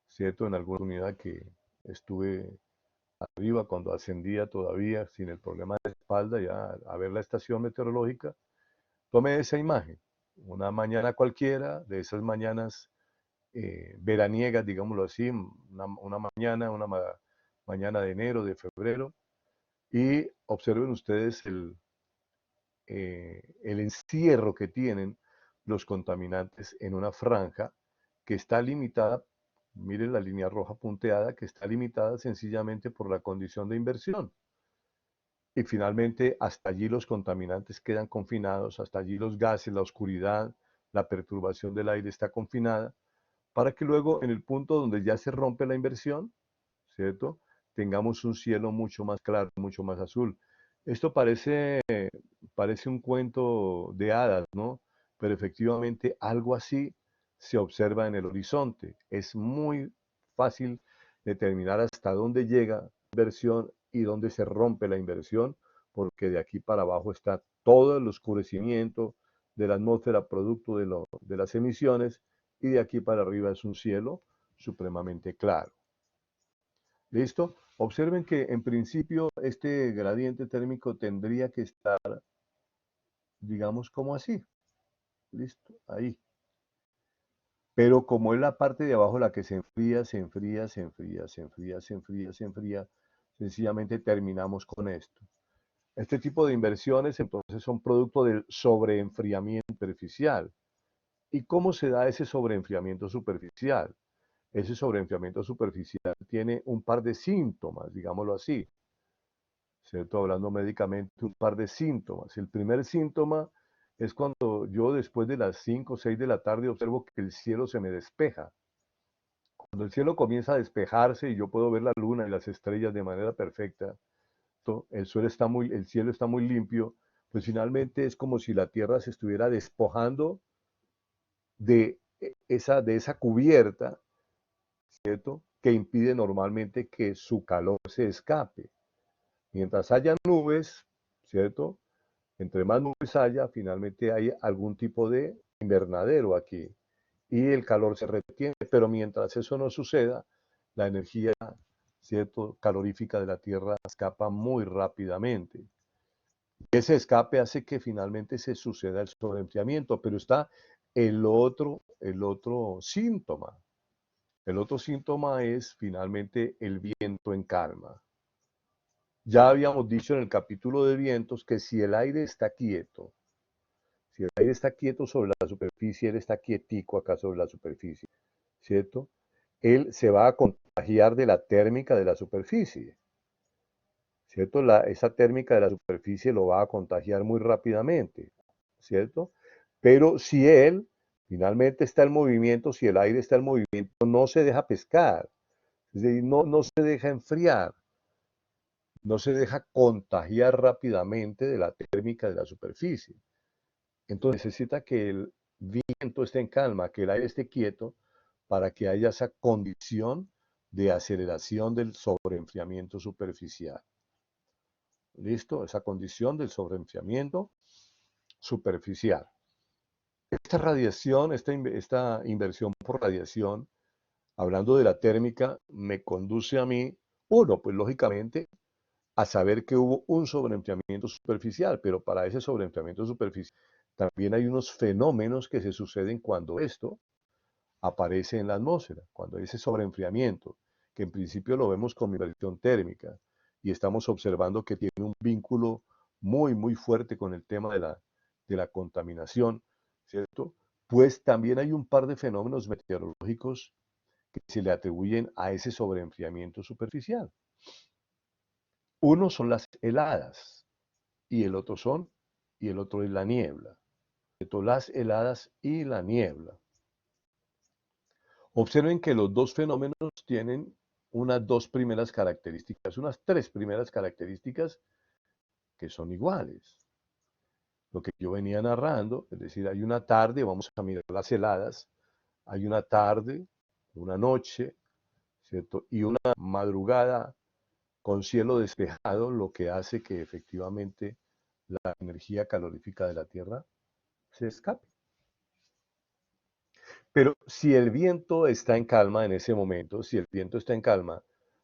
¿cierto? En alguna unidad que estuve arriba cuando ascendía todavía sin el problema de espalda, ya a ver la estación meteorológica, tomé esa imagen. Una mañana cualquiera, de esas mañanas veraniegas, digámoslo así, una mañana de enero, de febrero, y observen ustedes el encierro que tienen los contaminantes en una franja que está limitada, miren la línea roja punteada, que está limitada sencillamente por la condición de inversión. Y finalmente, hasta allí los contaminantes quedan confinados, hasta allí los gases, la oscuridad, la perturbación del aire está confinada, para que luego en el punto donde ya se rompe la inversión, ¿cierto? Tengamos un cielo mucho más claro, mucho más azul. Esto parece un cuento de hadas, ¿no? Pero efectivamente algo así se observa en el horizonte. Es muy fácil determinar hasta dónde llega la inversión y dónde se rompe la inversión, porque de aquí para abajo está todo el oscurecimiento de la atmósfera producto de las emisiones y de aquí para arriba es un cielo supremamente claro. ¿Listo? Observen que en principio este gradiente térmico tendría que estar, digamos, como así. ¿Listo? Ahí. Pero como es la parte de abajo la que se enfría, se enfría, se enfría, se enfría, se enfría, se enfría, sencillamente terminamos con esto. Este tipo de inversiones entonces son producto del sobreenfriamiento superficial. ¿Y cómo se da ese sobreenfriamiento superficial? Ese sobreenfriamiento superficial tiene un par de síntomas, digámoslo así, ¿cierto? Hablando médicamente, un par de síntomas. El primer síntoma es cuando yo después de las 5 o 6 de la tarde observo que el cielo se me despeja. Cuando el cielo comienza a despejarse y yo puedo ver la luna y las estrellas de manera perfecta, el cielo está muy limpio, pues finalmente es como si la Tierra se estuviera despojando de de esa cubierta, ¿cierto? Que impide normalmente que su calor se escape. Mientras haya nubes, ¿cierto? Entre más nubes haya, finalmente hay algún tipo de invernadero aquí y el calor se retiene, pero mientras eso no suceda, la energía, ¿cierto? Calorífica de la Tierra escapa muy rápidamente. Ese escape hace que finalmente se suceda el sobreenfriamiento, pero está el otro síntoma. El otro síntoma es finalmente el viento en calma. Ya habíamos dicho en el capítulo de vientos que si el aire está quieto, Si el aire está quieto sobre la superficie, él está quietico acá sobre la superficie, ¿cierto? Él se va a contagiar de la térmica de la superficie, ¿cierto? Esa térmica de la superficie lo va a contagiar muy rápidamente, ¿cierto? Pero si él finalmente está en movimiento, si el aire está en movimiento, no se deja pescar, es decir, no se deja enfriar, no se deja contagiar rápidamente de la térmica de la superficie. Entonces necesita que el viento esté en calma, que el aire esté quieto, para que haya esa condición de aceleración del sobreenfriamiento superficial. ¿Listo? Esa condición del sobreenfriamiento superficial. Esta radiación, esta inversión por radiación, hablando de la térmica, me conduce a mí, uno, pues lógicamente, a saber que hubo un sobreenfriamiento superficial, pero para ese sobreenfriamiento superficial también hay unos fenómenos que se suceden cuando esto aparece en la atmósfera, cuando hay ese sobreenfriamiento, que en principio lo vemos como inversión térmica, y estamos observando que tiene un vínculo muy fuerte con el tema de la contaminación, ¿cierto? Pues también hay un par de fenómenos meteorológicos que se le atribuyen a ese sobreenfriamiento superficial. Uno son las heladas y el otro es la niebla. Las heladas y la niebla. Observen que los dos fenómenos tienen unas tres primeras características que son iguales. Lo que yo venía narrando, es decir, hay una tarde, vamos a mirar las heladas, hay una tarde, una noche, ¿cierto? Y una madrugada con cielo despejado, lo que hace que efectivamente la energía calorífica de la Tierra se escape. Pero si el viento está en calma en ese momento, si el viento está en calma,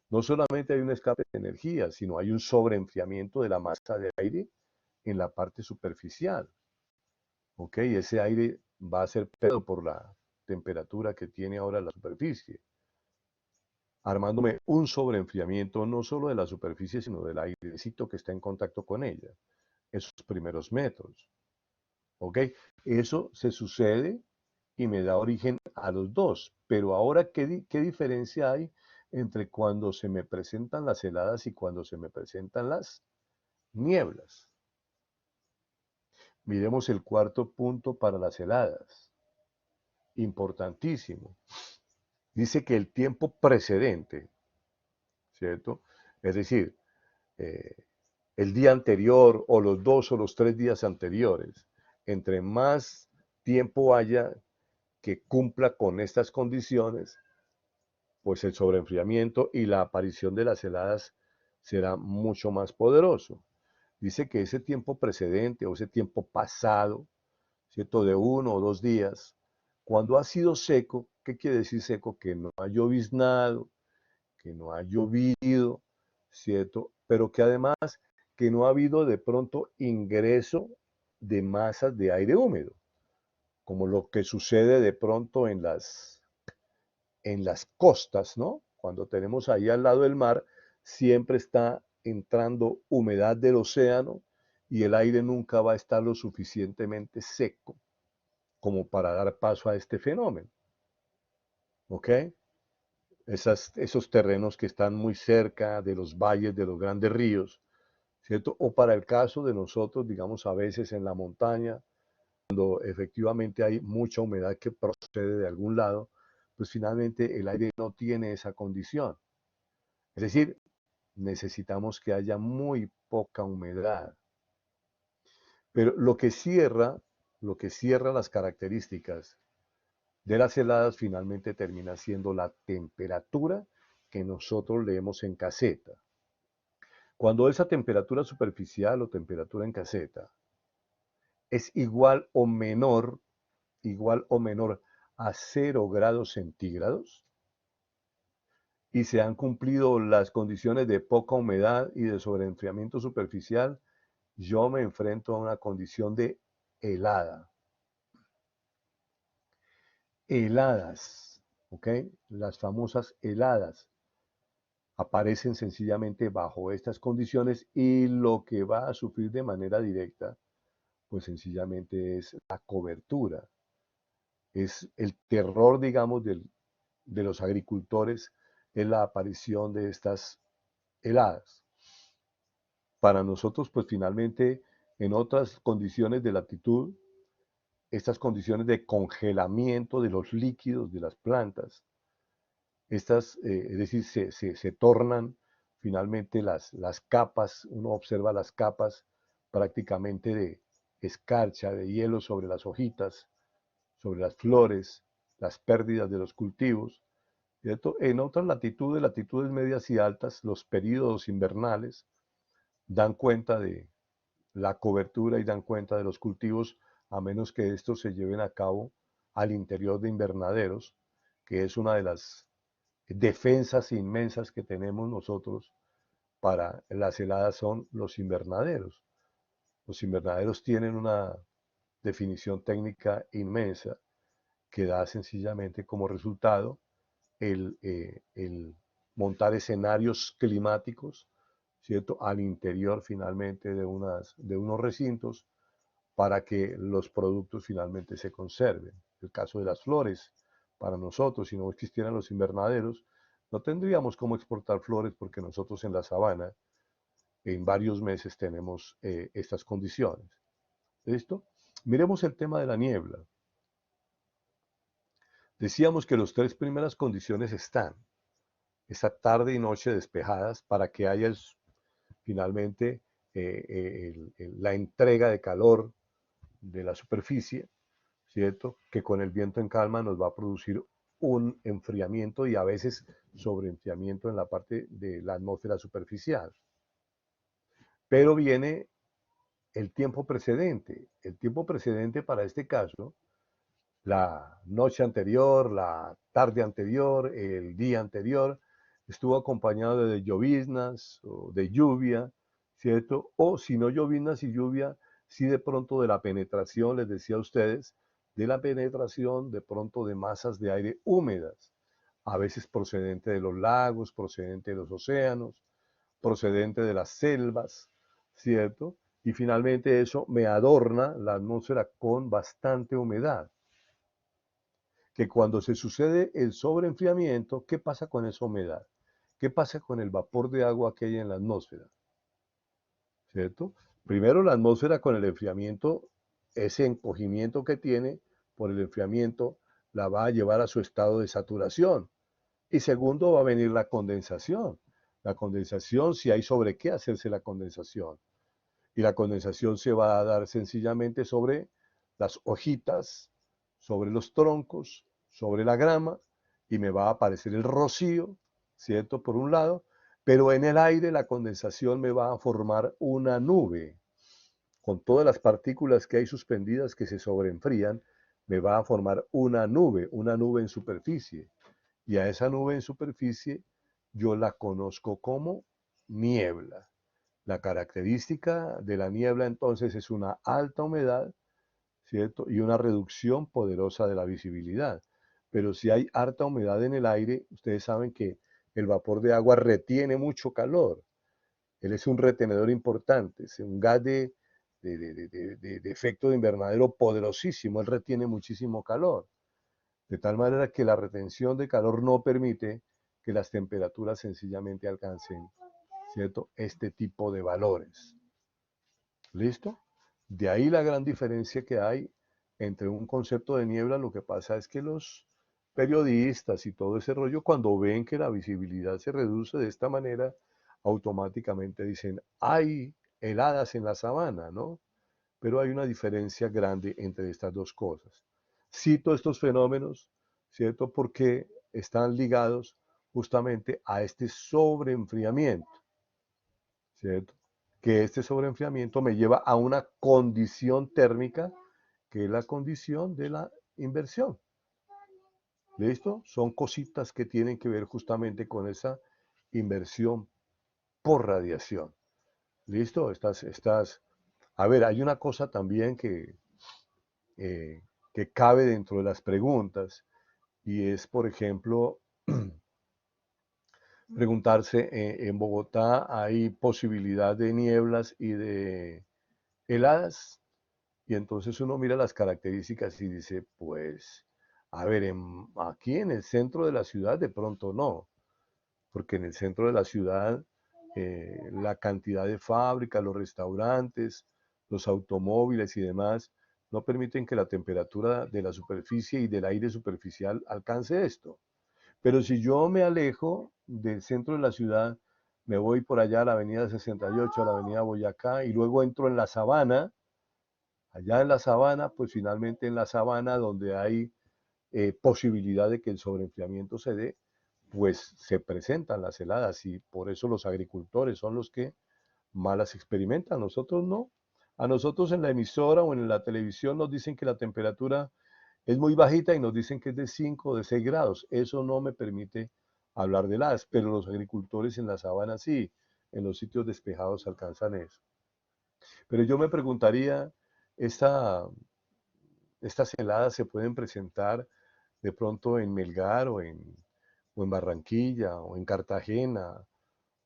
no solamente hay un escape de energía, sino hay un sobreenfriamiento de la masa de aire en la parte superficial. ¿Ok? Ese aire va a ser pedo por la temperatura que tiene ahora la superficie, armándome un sobreenfriamiento no solo de la superficie, sino del airecito que está en contacto con ella, esos primeros metros. ¿Ok? Eso se sucede y me da origen a los dos. Pero ahora, ¿qué diferencia hay entre cuando se me presentan las heladas y cuando se me presentan las nieblas? Miremos el cuarto punto para las heladas. Importantísimo. Dice que el tiempo precedente, ¿cierto? Es decir, eh, el día anterior o los 2 o los 3 días anteriores, entre más tiempo haya que cumpla con estas condiciones, pues el sobreenfriamiento y la aparición de las heladas será mucho más poderoso. Dice que ese tiempo precedente o ese tiempo pasado, ¿cierto? De 1 o 2 días, cuando ha sido seco, ¿qué quiere decir seco? Que no ha lloviznado, que no ha llovido, ¿cierto? Pero que además que no ha habido de pronto ingreso de masas de aire húmedo, como lo que sucede de pronto en las costas, ¿no? Cuando tenemos ahí al lado del mar, siempre está entrando humedad del océano y el aire nunca va a estar lo suficientemente seco como para dar paso a este fenómeno. ¿Ok? Esos terrenos que están muy cerca de los valles, de los grandes ríos, ¿cierto? O para el caso de nosotros, digamos, a veces en la montaña, cuando efectivamente hay mucha humedad que procede de algún lado, pues finalmente el aire no tiene esa condición. Es decir, necesitamos que haya muy poca humedad. Pero lo que cierra las características de las heladas finalmente termina siendo la temperatura que nosotros leemos en caseta. Cuando esa temperatura superficial o temperatura en caseta es igual o menor a 0 °C, y se han cumplido las condiciones de poca humedad y de sobreenfriamiento superficial, yo me enfrento a una condición de helada. Heladas, ¿ok? Las famosas heladas aparecen sencillamente bajo estas condiciones y lo que va a sufrir de manera directa, pues sencillamente es la cobertura, es el terror, digamos, de los agricultores, es la aparición de estas heladas. Para nosotros, pues finalmente, en otras condiciones de latitud, estas condiciones de congelamiento de los líquidos de las plantas, es decir, se tornan finalmente las capas, uno observa las capas prácticamente de escarcha, de hielo sobre las hojitas, sobre las flores, las pérdidas de los cultivos, ¿cierto? En otras latitudes medias y altas, los períodos invernales dan cuenta de la cobertura y dan cuenta de los cultivos, a menos que estos se lleven a cabo al interior de invernaderos, que es una de las defensas inmensas que tenemos nosotros para las heladas son los invernaderos. Los invernaderos tienen una definición técnica inmensa que da sencillamente como resultado el montar escenarios climáticos, ¿cierto? Al interior finalmente de unos recintos para que los productos finalmente se conserven. El caso de las flores, para nosotros, si no existieran los invernaderos, no tendríamos cómo exportar flores porque nosotros en la sabana en varios meses tenemos estas condiciones. ¿Listo? Miremos el tema de la niebla. Decíamos que las tres primeras condiciones están, esa tarde y noche despejadas para que haya finalmente la entrega de calor de la superficie, ¿cierto? Que con el viento en calma nos va a producir un enfriamiento y a veces sobreenfriamiento en la parte de la atmósfera superficial. Pero viene el tiempo precedente. El tiempo precedente para este caso, la noche anterior, la tarde anterior, el día anterior, estuvo acompañado de lloviznas o de lluvia, ¿cierto? O si no lloviznas y lluvia, sí de pronto de la penetración, les decía a ustedes, de la penetración de pronto de masas de aire húmedas, a veces procedente de los lagos, procedente de los océanos, procedente de las selvas, ¿cierto? Y finalmente eso me adorna la atmósfera con bastante humedad. Que cuando se sucede el sobreenfriamiento, ¿qué pasa con esa humedad? ¿Qué pasa con el vapor de agua que hay en la atmósfera? ¿Cierto? Primero, la atmósfera con el enfriamiento, ese encogimiento que tiene por el enfriamiento, la va a llevar a su estado de saturación. Y segundo, va a venir la condensación. La condensación, si hay sobre qué hacerse la condensación. Y la condensación se va a dar sencillamente sobre las hojitas, sobre los troncos, sobre la grama, y me va a aparecer el rocío, ¿cierto? Por un lado, pero en el aire la condensación me va a formar una nube. Con todas las partículas que hay suspendidas que se sobreenfrían, me va a formar una nube en superficie. Y a esa nube en superficie yo la conozco como niebla. La característica de la niebla entonces es una alta humedad, ¿cierto? Y una reducción poderosa de la visibilidad. Pero si hay harta humedad en el aire, ustedes saben que el vapor de agua retiene mucho calor. Él es un retenedor importante, es un gas de efecto de invernadero poderosísimo, él retiene muchísimo calor. De tal manera que la retención de calor no permite que las temperaturas sencillamente alcancen, ¿cierto? Este tipo de valores. ¿Listo? De ahí la gran diferencia que hay entre un concepto de niebla. Lo que pasa es que los periodistas y todo ese rollo, cuando ven que la visibilidad se reduce de esta manera, automáticamente dicen, hay heladas en la sabana, ¿no? Pero hay una diferencia grande entre estas dos cosas. Cito estos fenómenos, ¿cierto? Porque están ligados justamente a este sobreenfriamiento, ¿cierto? Que este sobreenfriamiento me lleva a una condición térmica que es la condición de la inversión. ¿Listo? Son cositas que tienen que ver justamente con esa inversión por radiación. ¿Listo? A ver, hay una cosa también eh, que cabe dentro de las preguntas y es, por ejemplo, preguntarse, ¿en Bogotá hay posibilidad de nieblas y de heladas? Y entonces uno mira las características y dice, pues, a ver, aquí en el centro de la ciudad de pronto no, porque en el centro de la ciudad la cantidad de fábricas, los restaurantes, los automóviles y demás no permiten que la temperatura de la superficie y del aire superficial alcance esto. Pero si yo me alejo del centro de la ciudad, me voy por allá a la avenida 68, a la avenida Boyacá, y luego entro en la sabana, allá en la sabana, pues finalmente en la sabana donde hay posibilidad de que el sobreenfriamiento se dé, pues se presentan las heladas y por eso los agricultores son los que más las experimentan, nosotros no. A nosotros en la emisora o en la televisión nos dicen que la temperatura es muy bajita y nos dicen que es de 5 o de 6 grados. Eso no me permite hablar de heladas, pero los agricultores en la sabana sí, en los sitios despejados alcanzan eso. Pero yo me preguntaría, esta, estas heladas se pueden presentar de pronto en Melgar o en Barranquilla o en Cartagena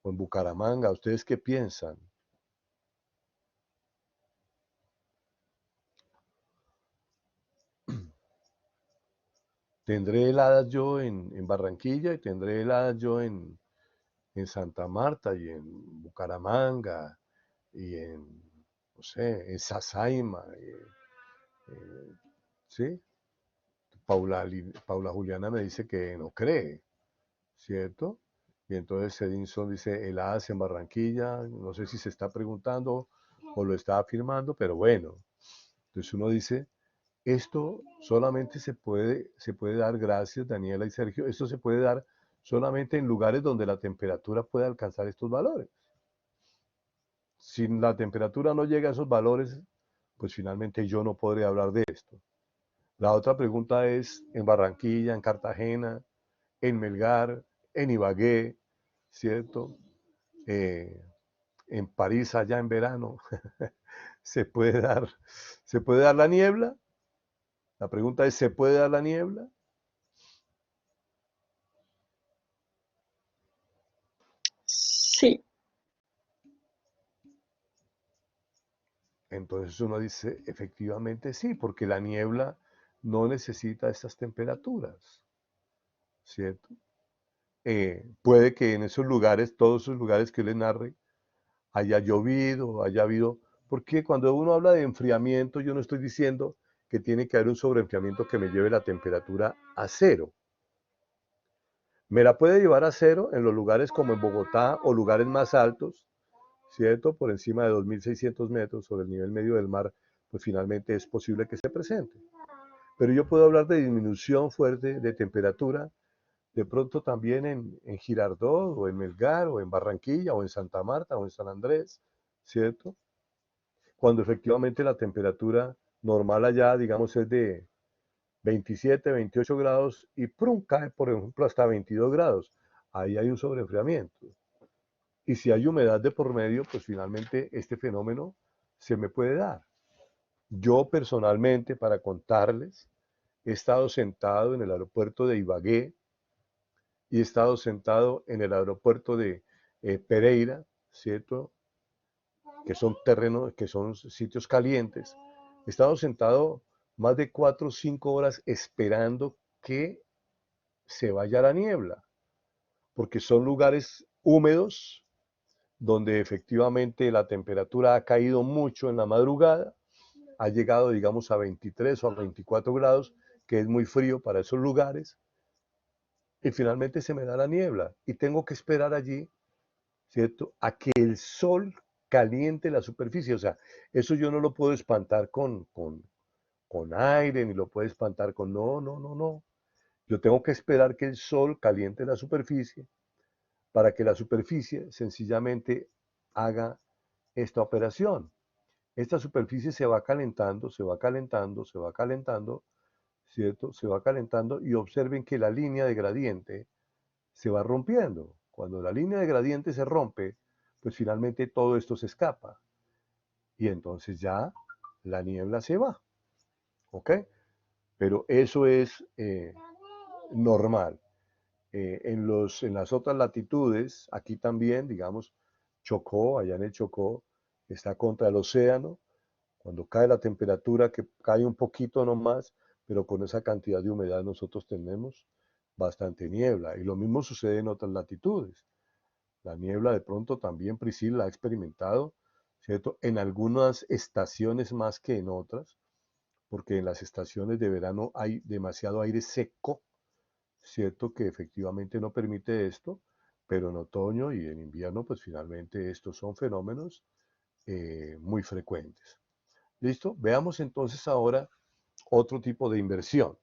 o en Bucaramanga. ¿Ustedes qué piensan? Tendré heladas yo en Barranquilla y tendré heladas yo en Santa Marta y en Bucaramanga y en, no sé, en Sasaima, ¿sí? Paula Juliana me dice que no cree, ¿cierto? Y entonces Edinson dice heladas en Barranquilla, no sé si se está preguntando o lo está afirmando, pero bueno, entonces uno dice, esto solamente se puede dar, gracias Daniela y Sergio, esto se puede dar solamente en lugares donde la temperatura puede alcanzar estos valores. Si la temperatura no llega a esos valores, pues finalmente yo no podré hablar de esto. La otra pregunta es en Barranquilla, en Cartagena, en Melgar, en Ibagué, ¿cierto? Eh, en París allá en verano, ¿se puede dar, se puede dar la niebla? La pregunta es, ¿se puede dar la niebla? Sí, Entonces uno dice, efectivamente sí, porque la niebla no necesita estas temperaturas, ¿cierto? Puede que en esos lugares, todos esos lugares que les narre, haya llovido, haya habido, porque cuando uno habla de enfriamiento, yo no estoy diciendo que tiene que haber un sobreenfriamiento que me lleve la temperatura a cero. Me la puede llevar a cero en los lugares como en Bogotá o lugares más altos, ¿cierto? Por encima de 2.600 metros sobre el nivel medio del mar, pues finalmente es posible que se presente. Pero yo puedo hablar de disminución fuerte de temperatura, de pronto también en Girardot o en Melgar o en Barranquilla o en Santa Marta o en San Andrés, ¿cierto? Cuando efectivamente la temperatura normal allá, digamos, es de 27, 28 grados y ¡prum! Cae, por ejemplo, hasta 22 grados. Ahí hay un sobreenfriamiento. Y si hay humedad de por medio, pues finalmente este fenómeno se me puede dar. Yo personalmente, para contarles, he estado sentado en el aeropuerto de Ibagué y he estado sentado en el aeropuerto de Pereira, ¿cierto? Que son terrenos, que son sitios calientes. He estado sentado más de 4 o 5 horas esperando que se vaya la niebla, porque son lugares húmedos donde efectivamente la temperatura ha caído mucho en la madrugada, ha llegado, digamos, a 23 o a 24 grados, que es muy frío para esos lugares, y finalmente se me da la niebla y tengo que esperar allí, ¿cierto?, a que el sol caliente la superficie. O sea, eso yo no lo puedo espantar con aire, ni lo puedo espantar con... No, no, no, no. Yo tengo que esperar que el sol caliente la superficie para que la superficie sencillamente haga esta operación. Esta superficie se va calentando, se va calentando, se va calentando, ¿cierto? Se va calentando y observen que la línea de gradiente se va rompiendo. Cuando la línea de gradiente se rompe, pues finalmente todo esto se escapa y entonces ya la niebla se va, ¿ok? Pero eso es normal. En las otras latitudes, aquí también, digamos, Chocó, allá en el Chocó, está contra el océano, Cuando cae la temperatura, que cae un poquito nomás, pero con esa cantidad de humedad nosotros tenemos bastante niebla. Y lo mismo sucede en otras latitudes. La niebla de pronto también Priscila la ha experimentado, ¿cierto? En algunas estaciones más que en otras, porque en las estaciones de verano hay demasiado aire seco, ¿cierto? Que efectivamente no permite esto, pero en otoño y en invierno, pues finalmente estos son fenómenos muy frecuentes. ¿Listo? Veamos entonces ahora otro tipo de inversión.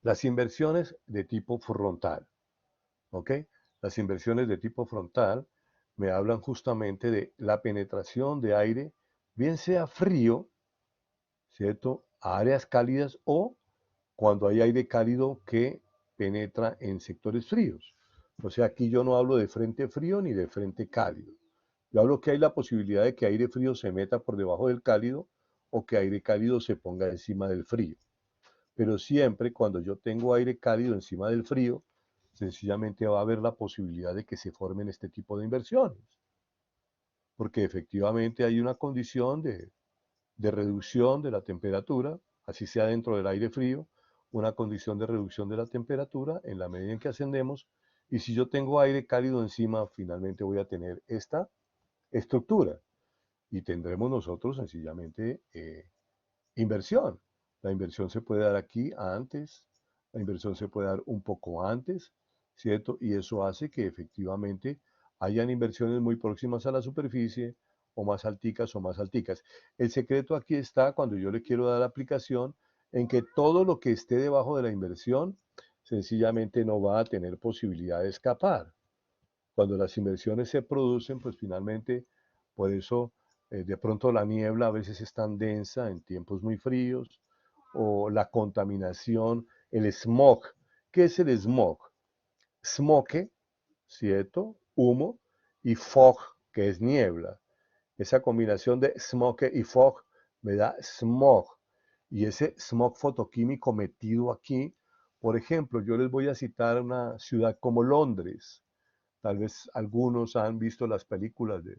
Las inversiones de tipo frontal, ¿ok? Las inversiones de tipo frontal me hablan justamente de la penetración de aire, bien sea frío, ¿cierto? A áreas cálidas o cuando hay aire cálido que penetra en sectores fríos. O sea, aquí yo no hablo de frente frío ni de frente cálido. Yo hablo que hay la posibilidad de que aire frío se meta por debajo del cálido o que aire cálido se ponga encima del frío. Pero siempre cuando yo tengo aire cálido encima del frío, sencillamente va a haber la posibilidad de que se formen este tipo de inversiones. Porque efectivamente hay una condición de reducción de la temperatura, así sea dentro del aire frío, una condición de reducción de la temperatura en la medida en que ascendemos. Y si yo tengo aire cálido encima, finalmente voy a tener esta estructura y tendremos nosotros sencillamente inversión. La inversión se puede dar aquí antes, la inversión se puede dar un poco antes, ¿cierto? Y eso hace que efectivamente hayan inversiones muy próximas a la superficie o más alticas o más alticas. El secreto aquí está cuando yo le quiero dar aplicación en que todo lo que esté debajo de la inversión sencillamente no va a tener posibilidad de escapar. Cuando las inversiones se producen, pues finalmente, por eso de pronto la niebla a veces es tan densa en tiempos muy fríos, o la contaminación, el smog. ¿Qué es el smog? Smoke, ¿cierto? Humo, y fog, que es niebla. Esa combinación de smoke y fog me da smog. Y ese smog fotoquímico metido aquí, por ejemplo, yo les voy a citar una ciudad como Londres. Tal vez algunos han visto las películas de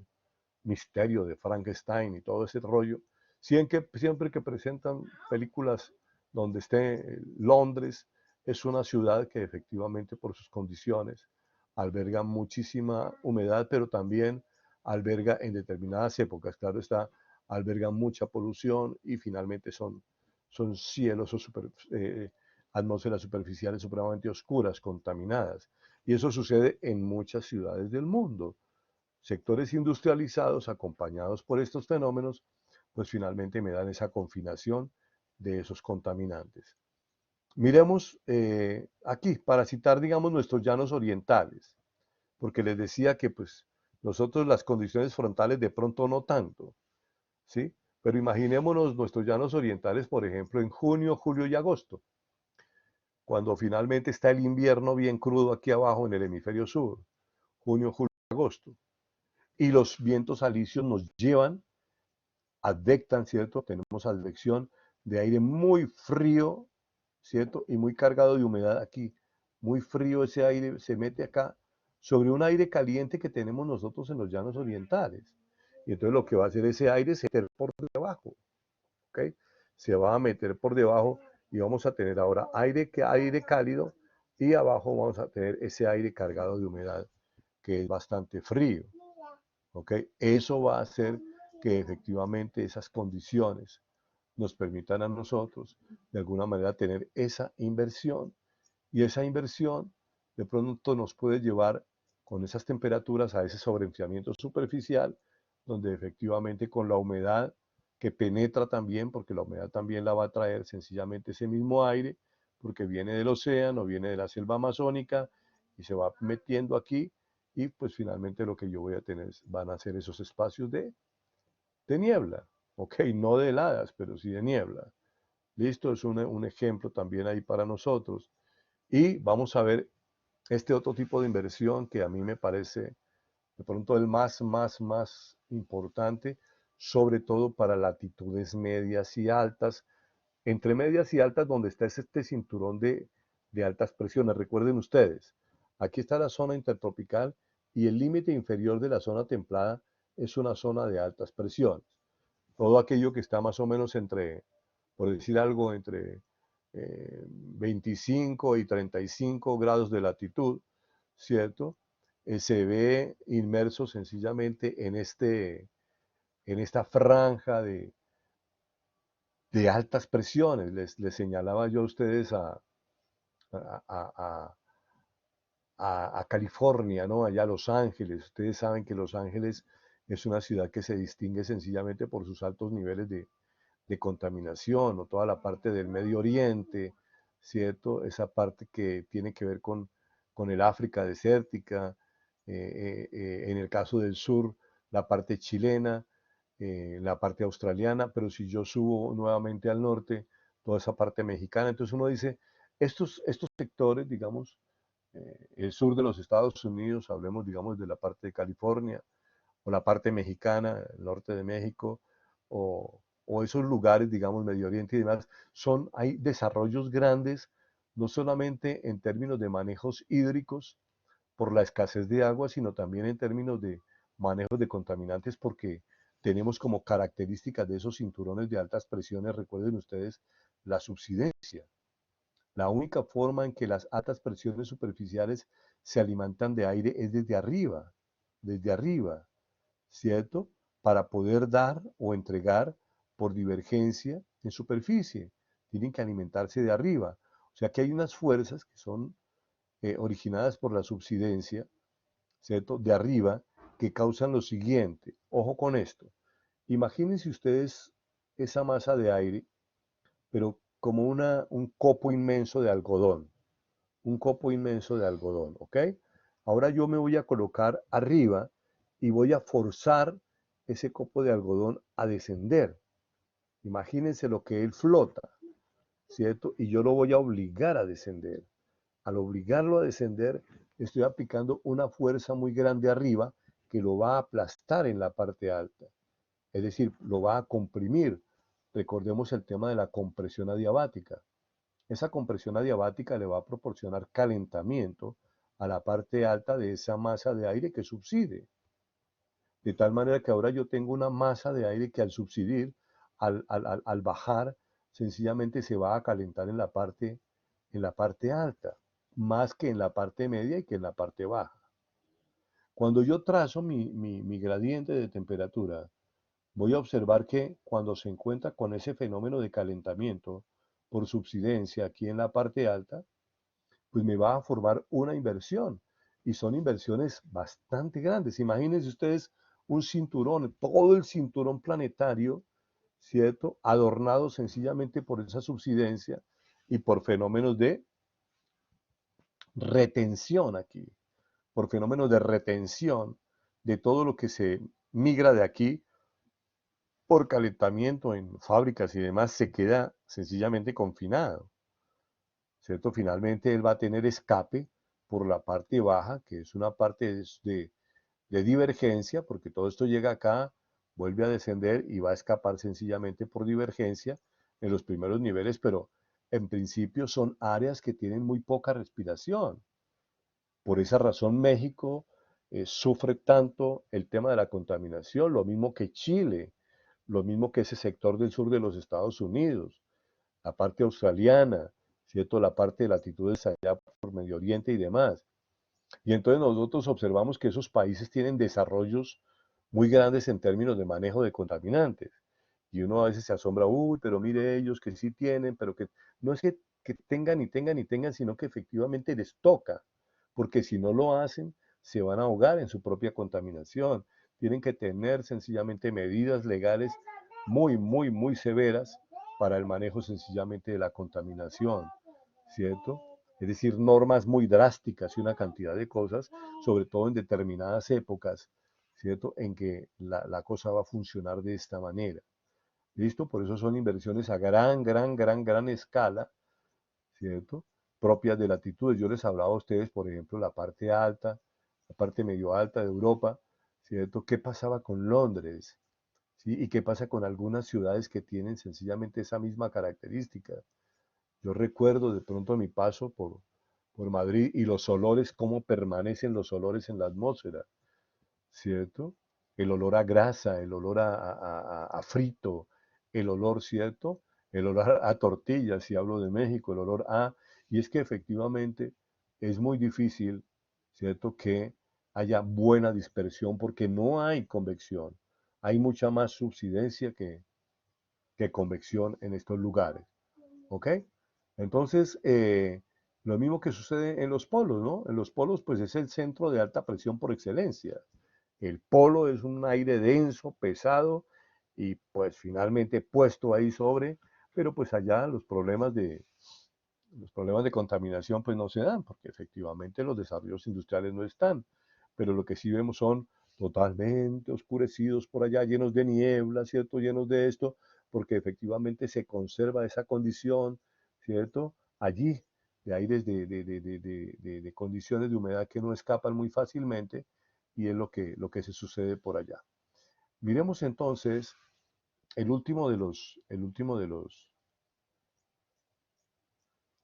misterio de Frankenstein y todo ese rollo. Siempre que presentan películas donde esté Londres, es una ciudad que efectivamente por sus condiciones alberga muchísima humedad, pero también alberga en determinadas épocas, claro está, alberga mucha polución y finalmente son cielos o atmósferas superficiales supremamente oscuras, contaminadas. Y eso sucede en muchas ciudades del mundo. Sectores industrializados acompañados por estos fenómenos, pues finalmente me dan esa confinación de esos contaminantes. Miremos aquí, para citar, digamos, nuestros llanos orientales, porque les decía que pues nosotros las condiciones frontales de pronto no tanto, ¿sí? Pero imaginémonos nuestros llanos orientales, por ejemplo, en junio, julio y agosto, cuando finalmente está el invierno bien crudo aquí abajo en el hemisferio sur, junio, julio y agosto. Y los vientos alisios nos llevan, advectan, ¿cierto? Tenemos advección de aire muy frío, ¿cierto? Y muy cargado de humedad aquí. Muy frío ese aire se mete acá sobre un aire caliente que tenemos nosotros en los llanos orientales. Y entonces lo que va a hacer ese aire es meter por debajo, ¿ok? Se va a meter por debajo y vamos a tener ahora aire cálido y abajo vamos a tener ese aire cargado de humedad que es bastante frío. ¿Ok? Eso va a hacer que efectivamente esas condiciones nos permitan a nosotros de alguna manera tener esa inversión y esa inversión de pronto nos puede llevar con esas temperaturas a ese sobreenfriamiento superficial donde efectivamente con la humedad que penetra también, porque la humedad también la va a traer sencillamente ese mismo aire, porque viene del océano, viene de la selva amazónica y se va metiendo aquí y pues finalmente lo que yo voy a tener van a ser esos espacios de niebla, ok, no de heladas, pero sí de niebla. Listo, es un ejemplo también ahí para nosotros. Y vamos a ver este otro tipo de inversión que a mí me parece de pronto el más importante, sobre todo para latitudes medias y altas, entre medias y altas donde está este cinturón de altas presiones. Recuerden ustedes, aquí está la zona intertropical y el límite inferior de la zona templada es una zona de altas presiones. todo aquello que está más o menos entre, por decir algo, entre 25 y 35 grados de latitud, ¿cierto? Se ve inmerso sencillamente en esta franja de altas presiones. Les señalaba yo a ustedes a- a- a California, ¿no? Allá a Los Ángeles. Ustedes saben que Los Ángeles es una ciudad que se distingue sencillamente por sus altos niveles de contaminación, o toda la parte del Medio Oriente, ¿cierto? Esa parte que tiene que ver con el África desértica, en el caso del sur, la parte chilena, la parte australiana, pero si yo subo nuevamente al norte, toda esa parte mexicana, entonces uno dice, estos sectores, digamos, el sur de los Estados Unidos, hablemos, digamos, de la parte de California, o la parte mexicana, el norte de México, o esos lugares, digamos, Medio Oriente y demás, hay desarrollos grandes, no solamente en términos de manejos hídricos por la escasez de agua, sino también en términos de manejos de contaminantes, porque tenemos como características de esos cinturones de altas presiones, recuerden ustedes, la subsidencia. La única forma en que las altas presiones superficiales se alimentan de aire es desde arriba, ¿cierto? Para poder dar o entregar por divergencia en superficie. Tienen que alimentarse de arriba. O sea que hay unas fuerzas que son originadas por la subsidencia, ¿cierto? De arriba, que causan lo siguiente. Ojo con esto. Imagínense ustedes esa masa de aire, pero como un copo inmenso de algodón. Un copo inmenso de algodón, ¿ok? Ahora yo me voy a colocar arriba y voy a forzar ese copo de algodón a descender. Imagínense lo que él flota, ¿cierto? Y yo lo voy a obligar a descender. Al obligarlo a descender, estoy aplicando una fuerza muy grande arriba que lo va a aplastar en la parte alta. Es decir, lo va a comprimir. Recordemos el tema de la compresión adiabática. Esa compresión adiabática le va a proporcionar calentamiento a la parte alta de esa masa de aire que subside. De tal manera que ahora yo tengo una masa de aire que al subsidir, al bajar, sencillamente se va a calentar en la parte alta, más que en la parte media y que en la parte baja. Cuando yo trazo mi gradiente de temperatura, voy a observar que cuando se encuentra con ese fenómeno de calentamiento por subsidencia aquí en la parte alta, pues me va a formar una inversión. Y son inversiones bastante grandes. Imagínense ustedes un cinturón, todo el cinturón planetario, ¿cierto? Adornado sencillamente por esa subsidencia y por fenómenos de retención aquí, por fenómenos de retención de todo lo que se migra de aquí por calentamiento en fábricas y demás, se queda sencillamente confinado. ¿Cierto? Finalmente él va a tener escape por la parte baja, que es una parte de divergencia, porque todo esto llega acá, vuelve a descender y va a escapar sencillamente por divergencia en los primeros niveles, pero en principio son áreas que tienen muy poca respiración. Por esa razón México sufre tanto el tema de la contaminación, lo mismo que Chile, lo mismo que ese sector del sur de los Estados Unidos, la parte australiana, ¿cierto? La parte de latitudes allá por Medio Oriente y demás. Y entonces nosotros observamos que esos países tienen desarrollos muy grandes en términos de manejo de contaminantes. Y uno a veces se asombra, uy, pero mire ellos que sí tienen, pero que no es que tengan y tengan y tengan, sino que efectivamente les toca, porque si no lo hacen, se van a ahogar en su propia contaminación. Tienen que tener sencillamente medidas legales muy, muy, muy severas para el manejo sencillamente de la contaminación, ¿cierto? Es decir, normas muy drásticas y una cantidad de cosas, sobre todo en determinadas épocas, ¿cierto? En que la cosa va a funcionar de esta manera. ¿Listo? Por eso son inversiones a gran escala, ¿cierto? Propias de latitudes. Yo les hablaba a ustedes, por ejemplo, la parte alta, la parte medio alta de Europa, ¿cierto? ¿Qué pasaba con Londres? ¿Sí? ¿Y qué pasa con algunas ciudades que tienen sencillamente esa misma característica? Yo recuerdo de pronto mi paso por Madrid y los olores, cómo permanecen los olores en la atmósfera, ¿cierto? el olor a grasa, el olor a frito, el olor, ¿cierto? El olor a tortillas, si hablo de México, el olor a... Y es que efectivamente es muy difícil, ¿cierto? Que haya buena dispersión porque no hay convección. Hay mucha más subsidencia que convección en estos lugares. ¿Ok? Entonces, lo mismo que sucede en los polos, ¿no? En los polos, pues es el centro de alta presión por excelencia. El polo es un aire denso, pesado y pues finalmente puesto ahí sobre, pero pues allá los problemas de contaminación pues no se dan, porque efectivamente los desarrollos industriales no están, pero lo que sí vemos son totalmente oscurecidos por allá, llenos de niebla, ¿cierto? Llenos de esto, porque efectivamente se conserva esa condición, ¿cierto? Allí, de aires de condiciones de humedad que no escapan muy fácilmente, y es lo que se sucede por allá. Miremos entonces el último de los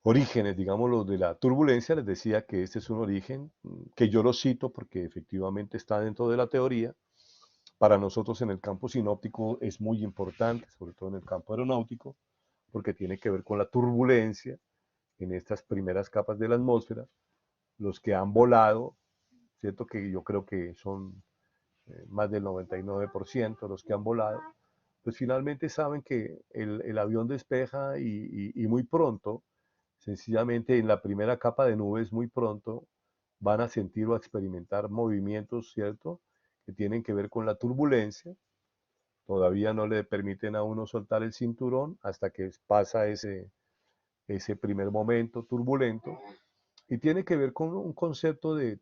orígenes, digámoslo, de la turbulencia. Les decía que este es un origen que yo lo cito porque efectivamente está dentro de la teoría. Para nosotros en el campo sinóptico es muy importante, sobre todo en el campo aeronáutico, porque tiene que ver con la turbulencia en estas primeras capas de la atmósfera. Los que han volado, cierto que yo creo que son más del 99% los que han volado, pues finalmente saben que el avión despeja y muy pronto, sencillamente en la primera capa de nubes, muy pronto van a sentir o a experimentar movimientos, ¿cierto? Que tienen que ver con la turbulencia. Todavía no le permiten a uno soltar el cinturón hasta que pasa ese primer momento turbulento. Y tiene que ver con un concepto de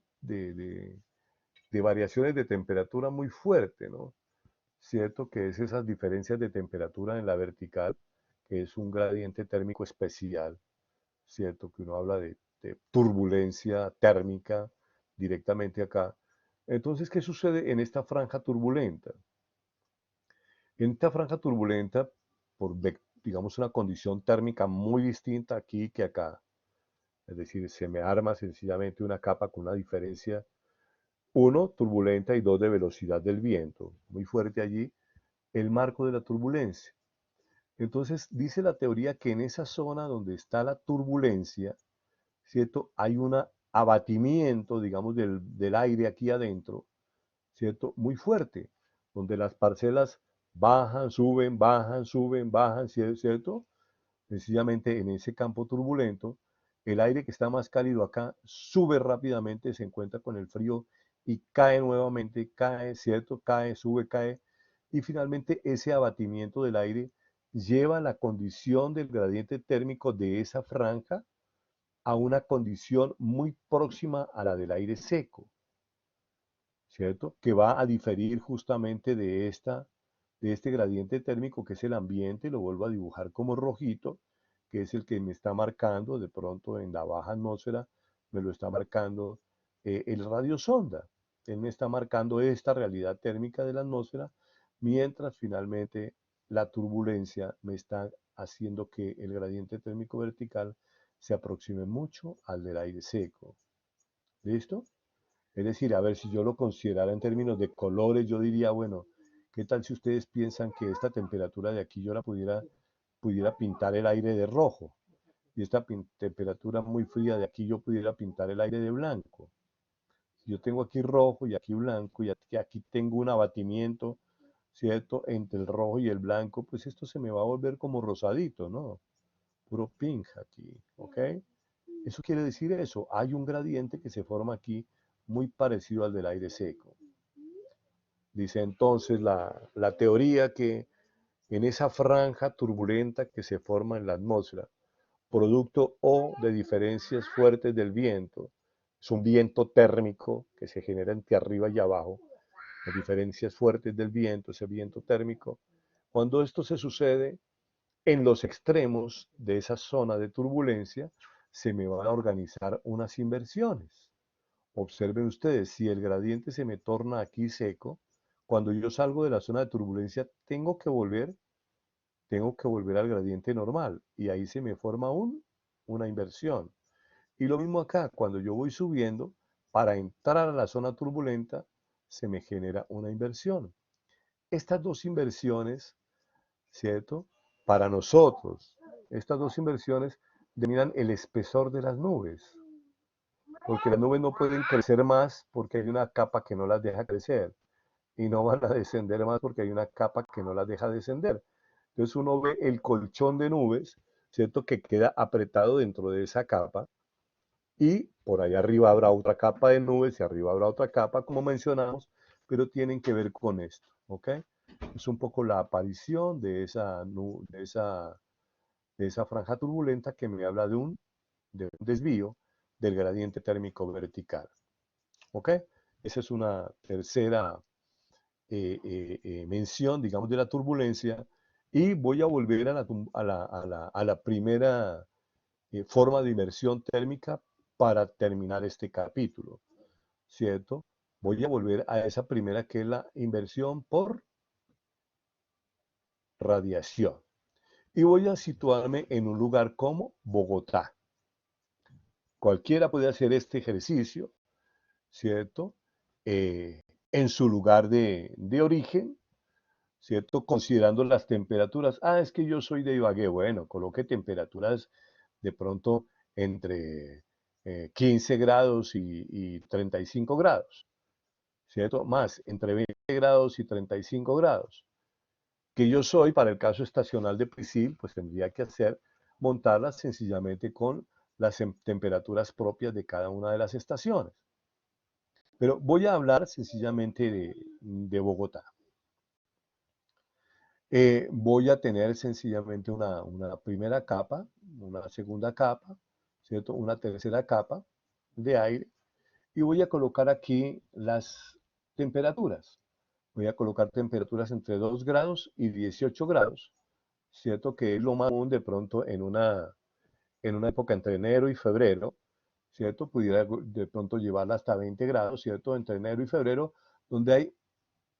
variaciones de temperatura muy fuerte, ¿no? Cierto que es esas diferencias de temperatura en la vertical, que es un gradiente térmico especial, cierto que uno habla de turbulencia térmica directamente acá. Entonces, ¿qué sucede en esta franja turbulenta? En esta franja turbulenta, por, digamos, una condición térmica muy distinta aquí que acá, es decir, se me arma sencillamente una capa con una diferencia, uno, turbulenta y dos, de velocidad del viento, muy fuerte allí, el marco de la turbulencia. Entonces, dice la teoría que en esa zona donde está la turbulencia, ¿cierto? Hay un abatimiento, digamos, del aire aquí adentro, ¿cierto? Muy fuerte, donde las parcelas bajan, suben, bajan, ¿cierto? Sencillamente en ese campo turbulento, el aire que está más cálido acá sube rápidamente, se encuentra con el frío y cae nuevamente, cae, ¿cierto? Cae, sube, cae. Y finalmente ese abatimiento del aire lleva la condición del gradiente térmico de esa franja a una condición muy próxima a la del aire seco, ¿cierto? Que va a diferir justamente de este gradiente térmico que es el ambiente, lo vuelvo a dibujar como rojito, que es el que me está marcando de pronto en la baja atmósfera, me lo está marcando el radiosonda. Él me está marcando esta realidad térmica de la atmósfera, mientras finalmente la turbulencia me está haciendo que el gradiente térmico vertical se aproxime mucho al del aire seco. ¿Listo? Es decir, a ver, si yo lo considerara en términos de colores, yo diría, bueno, ¿qué tal si ustedes piensan que esta temperatura de aquí yo la pudiera pintar el aire de rojo? Y esta temperatura muy fría de aquí yo pudiera pintar el aire de blanco. Si yo tengo aquí rojo y aquí blanco y aquí tengo un abatimiento, ¿cierto? Entre el rojo y el blanco, pues esto se me va a volver como rosadito, ¿no? Puro pink aquí, ¿ok? Eso quiere decir eso, hay un gradiente que se forma aquí muy parecido al del aire seco. Dice entonces la teoría que en esa franja turbulenta que se forma en la atmósfera, producto o de diferencias fuertes del viento, es un viento térmico que se genera entre arriba y abajo, las diferencias fuertes del viento, ese viento térmico, cuando esto se sucede en los extremos de esa zona de turbulencia, se me van a organizar unas inversiones. Observen ustedes, si el gradiente se me torna aquí seco, cuando yo salgo de la zona de turbulencia, tengo que volver al gradiente normal y ahí se me forma una inversión. Y lo mismo acá, cuando yo voy subiendo, para entrar a la zona turbulenta, se me genera una inversión. Estas dos inversiones, ¿cierto? Para nosotros, estas dos inversiones determinan el espesor de las nubes, porque las nubes no pueden crecer más porque hay una capa que no las deja crecer, y no van a descender más porque hay una capa que no las deja descender. Entonces uno ve el colchón de nubes, ¿cierto? Que queda apretado dentro de esa capa, y por ahí arriba habrá otra capa de nubes y arriba habrá otra capa, como mencionamos, pero tienen que ver con esto, ¿ok? Es un poco la aparición de esa franja turbulenta que me habla de un desvío del gradiente térmico vertical, ¿ok? Esa es una tercera mención, digamos, de la turbulencia, y voy a volver a la primera forma de inversión térmica para terminar este capítulo, ¿cierto? Voy a volver a esa primera, que es la inversión por radiación. Y voy a situarme en un lugar como Bogotá. Cualquiera puede hacer este ejercicio, ¿cierto? En su lugar de origen, ¿cierto? Considerando las temperaturas. Ah, es que yo soy de Ibagué. Bueno, coloque temperaturas de pronto entre 15 grados y 35 grados, ¿cierto? Más, entre 20 grados y 35 grados. Que yo soy, para el caso estacional de Prisil, pues tendría que montarlas sencillamente con las temperaturas propias de cada una de las estaciones. Pero voy a hablar sencillamente de Bogotá. Voy a tener sencillamente una primera capa, una segunda capa, ¿cierto? Una tercera capa de aire, y voy a colocar aquí las temperaturas. Voy a colocar temperaturas entre 2 grados y 18 grados, ¿cierto? Que es lo más común de pronto en una época entre enero y febrero, ¿cierto? Pudiera de pronto llevarla hasta 20 grados, ¿cierto? Entre enero y febrero, donde hay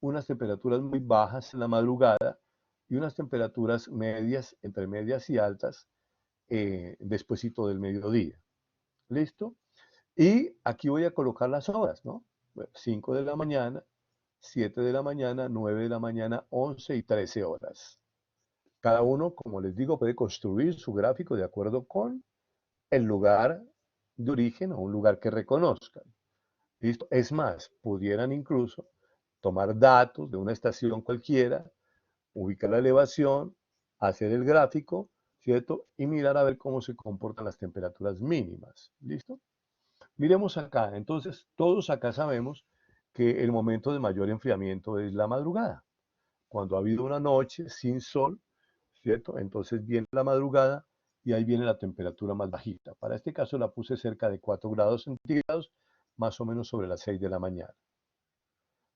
unas temperaturas muy bajas en la madrugada y unas temperaturas medias, entre medias y altas, despuesito del mediodía. ¿Listo? Y aquí voy a colocar las horas, ¿no? 5 de la mañana, 7 de la mañana, 9 de la mañana, 11 y 13 horas. Cada uno, como les digo, puede construir su gráfico de acuerdo con el lugar de origen o un lugar que reconozcan. ¿Listo? Es más, pudieran incluso tomar datos de una estación cualquiera, ubicar la elevación, hacer el gráfico, ¿cierto? Y mirar a ver cómo se comportan las temperaturas mínimas. ¿Listo? Miremos acá. Entonces, todos acá sabemos que el momento de mayor enfriamiento es la madrugada. Cuando ha habido una noche sin sol, ¿cierto? Entonces viene la madrugada y ahí viene la temperatura más bajita. Para este caso la puse cerca de 4 grados centígrados, más o menos sobre las 6 de la mañana.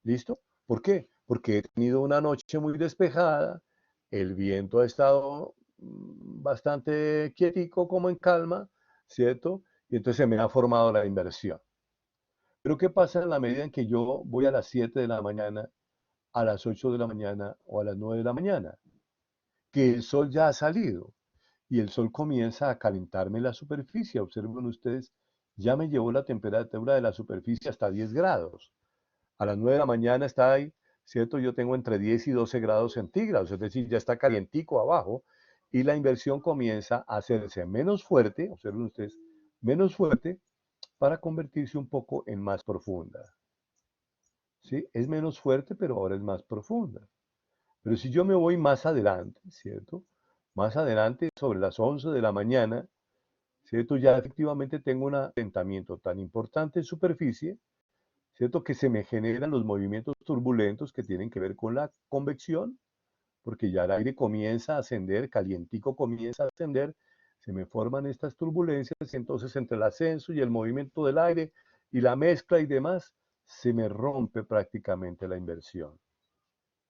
¿Listo? ¿Por qué? Porque he tenido una noche muy despejada, el viento ha estado bastante quietico, como en calma, ¿cierto? Y entonces se me ha formado la inversión. Pero ¿qué pasa en la medida en que yo voy a las 7 de la mañana, a las 8 de la mañana o a las 9 de la mañana? Que el sol ya ha salido y el sol comienza a calentarme la superficie. Observen ustedes, ya me llevó la temperatura de la superficie hasta 10 grados. A las 9 de la mañana está ahí, ¿cierto? Yo tengo entre 10 y 12 grados centígrados, es decir, ya está calientico abajo, y la inversión comienza a hacerse menos fuerte, observen ustedes, menos fuerte, para convertirse un poco en más profunda. ¿Sí? Es menos fuerte, pero ahora es más profunda. Pero si yo me voy más adelante, ¿cierto? Más adelante, sobre las 11 de la mañana, ¿cierto? Ya efectivamente tengo un asentamiento tan importante en superficie, ¿cierto? Que se me generan los movimientos turbulentos que tienen que ver con la convección, porque ya el aire comienza a ascender, calientico comienza a ascender, se me forman estas turbulencias, y entonces entre el ascenso y el movimiento del aire y la mezcla y demás, se me rompe prácticamente la inversión.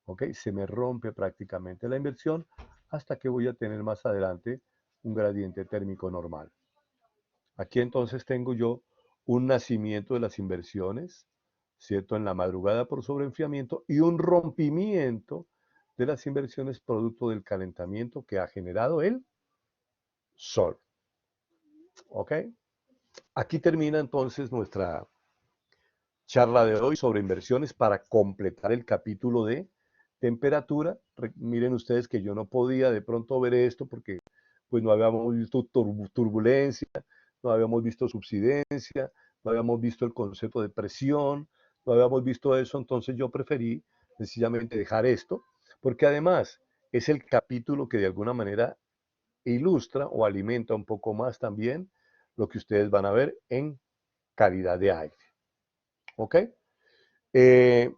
¿Ok? Se me rompe prácticamente la inversión hasta que voy a tener más adelante un gradiente térmico normal. Aquí entonces tengo yo un nacimiento de las inversiones, ¿cierto? En la madrugada por sobreenfriamiento, y un rompimiento de las inversiones producto del calentamiento que ha generado el sol. ¿Ok? Aquí termina entonces charla de hoy sobre inversiones para completar el capítulo de temperatura. Miren ustedes que yo no podía de pronto ver esto porque pues no habíamos visto turbulencia, no habíamos visto subsidencia, no habíamos visto el concepto de presión, no habíamos visto eso, entonces yo preferí sencillamente dejar esto, porque además es el capítulo que de alguna manera ilustra o alimenta un poco más también lo que ustedes van a ver en calidad de aire. ¿Ok? Eh,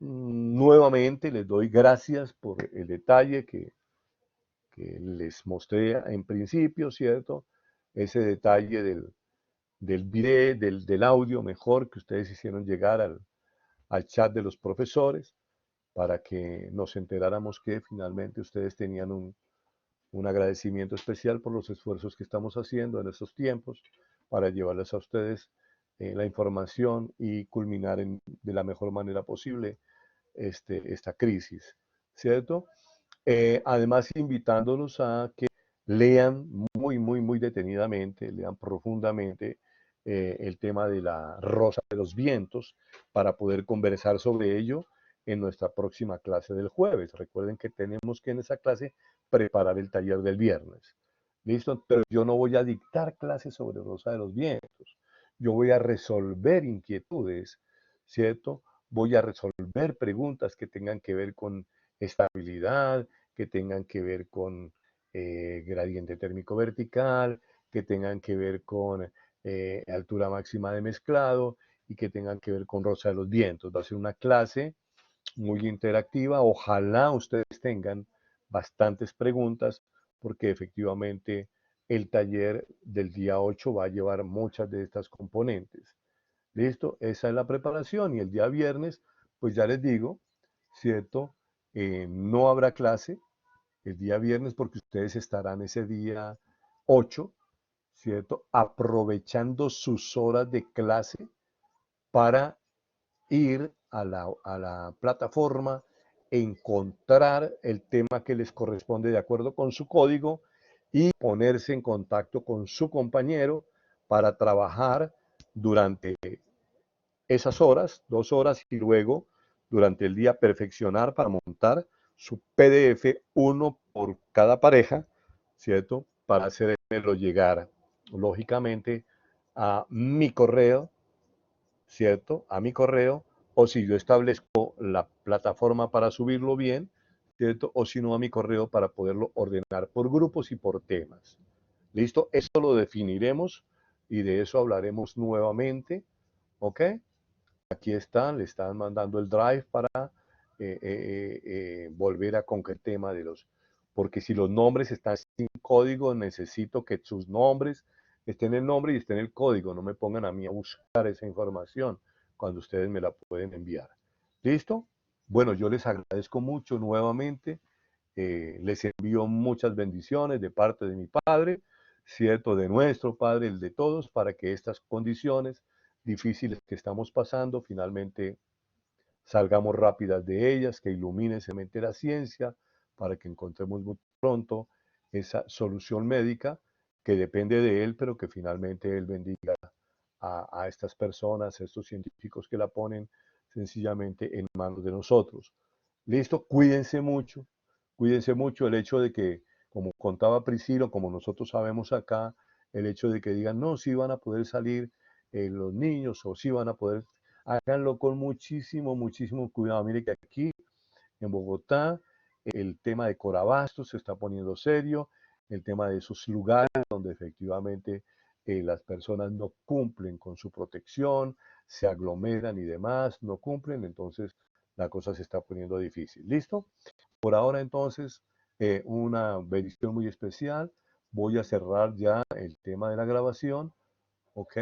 Nuevamente les doy gracias por el detalle que les mostré en principio, ¿cierto? Ese detalle del video, del audio mejor que ustedes hicieron llegar al chat de los profesores para que nos enteráramos que finalmente ustedes tenían un agradecimiento especial por los esfuerzos que estamos haciendo en estos tiempos para llevarles a ustedes la información y culminar de la mejor manera posible esta crisis, ¿cierto? Además, invitándolos a que lean muy detenidamente, lean profundamente el tema de la Rosa de los Vientos para poder conversar sobre ello en nuestra próxima clase del jueves. Recuerden que tenemos que en esa clase preparar el taller del viernes. ¿Listo? Pero yo no voy a dictar clases sobre Rosa de los Vientos. Yo voy a resolver inquietudes, ¿cierto? Voy a resolver preguntas que tengan que ver con estabilidad, que tengan que ver con gradiente térmico vertical, que tengan que ver con altura máxima de mezclado y que tengan que ver con Rosa de los Vientos. Va a ser una clase muy interactiva. Ojalá ustedes tengan bastantes preguntas porque efectivamente el taller del día 8 va a llevar muchas de estas componentes. ¿Listo? Esa es la preparación y el día viernes, pues ya les digo, ¿cierto? No habrá clase el día viernes porque ustedes estarán ese día 8, ¿cierto? Aprovechando sus horas de clase para ir a la plataforma, encontrar el tema que les corresponde de acuerdo con su código y ponerse en contacto con su compañero para trabajar durante esas horas, 2 horas, y luego durante el día perfeccionar para montar su PDF, uno por cada pareja, ¿cierto? Para hacerlo llegar, lógicamente, a mi correo, ¿cierto? A mi correo, o si yo establezco la plataforma para subirlo bien, ¿cierto? O si no, a mi correo para poderlo ordenar por grupos y por temas. ¿Listo? Eso lo definiremos y de eso hablaremos nuevamente, ¿ok? Aquí están, le están mandando el drive para volver a con el tema de los, porque si los nombres están sin código, necesito que sus nombres estén en el nombre y estén en el código, no me pongan a mí a buscar esa información cuando ustedes me la pueden enviar. ¿Listo? Bueno, yo les agradezco mucho nuevamente, les envío muchas bendiciones de parte de mi Padre, cierto, de nuestro Padre, el de todos, para que estas condiciones difíciles que estamos pasando, finalmente salgamos rápidas de ellas, que ilumine semente la ciencia, para que encontremos muy pronto esa solución médica que depende de Él, pero que finalmente Él bendiga a estas personas, a estos científicos que la ponen sencillamente en manos de nosotros. Listo, cuídense mucho el hecho de que, como contaba Priscilo, como nosotros sabemos acá, el hecho de que digan, no, si van a poder salir los niños o si van a poder, háganlo con muchísimo cuidado. Mire que aquí en Bogotá el tema de Corabastos se está poniendo serio, el tema de esos lugares donde efectivamente las personas no cumplen con su protección, se aglomeran y demás, no cumplen, entonces la cosa se está poniendo difícil. ¿Listo? Por ahora entonces, una bendición muy especial. Voy a cerrar ya el tema de la grabación, ¿ok?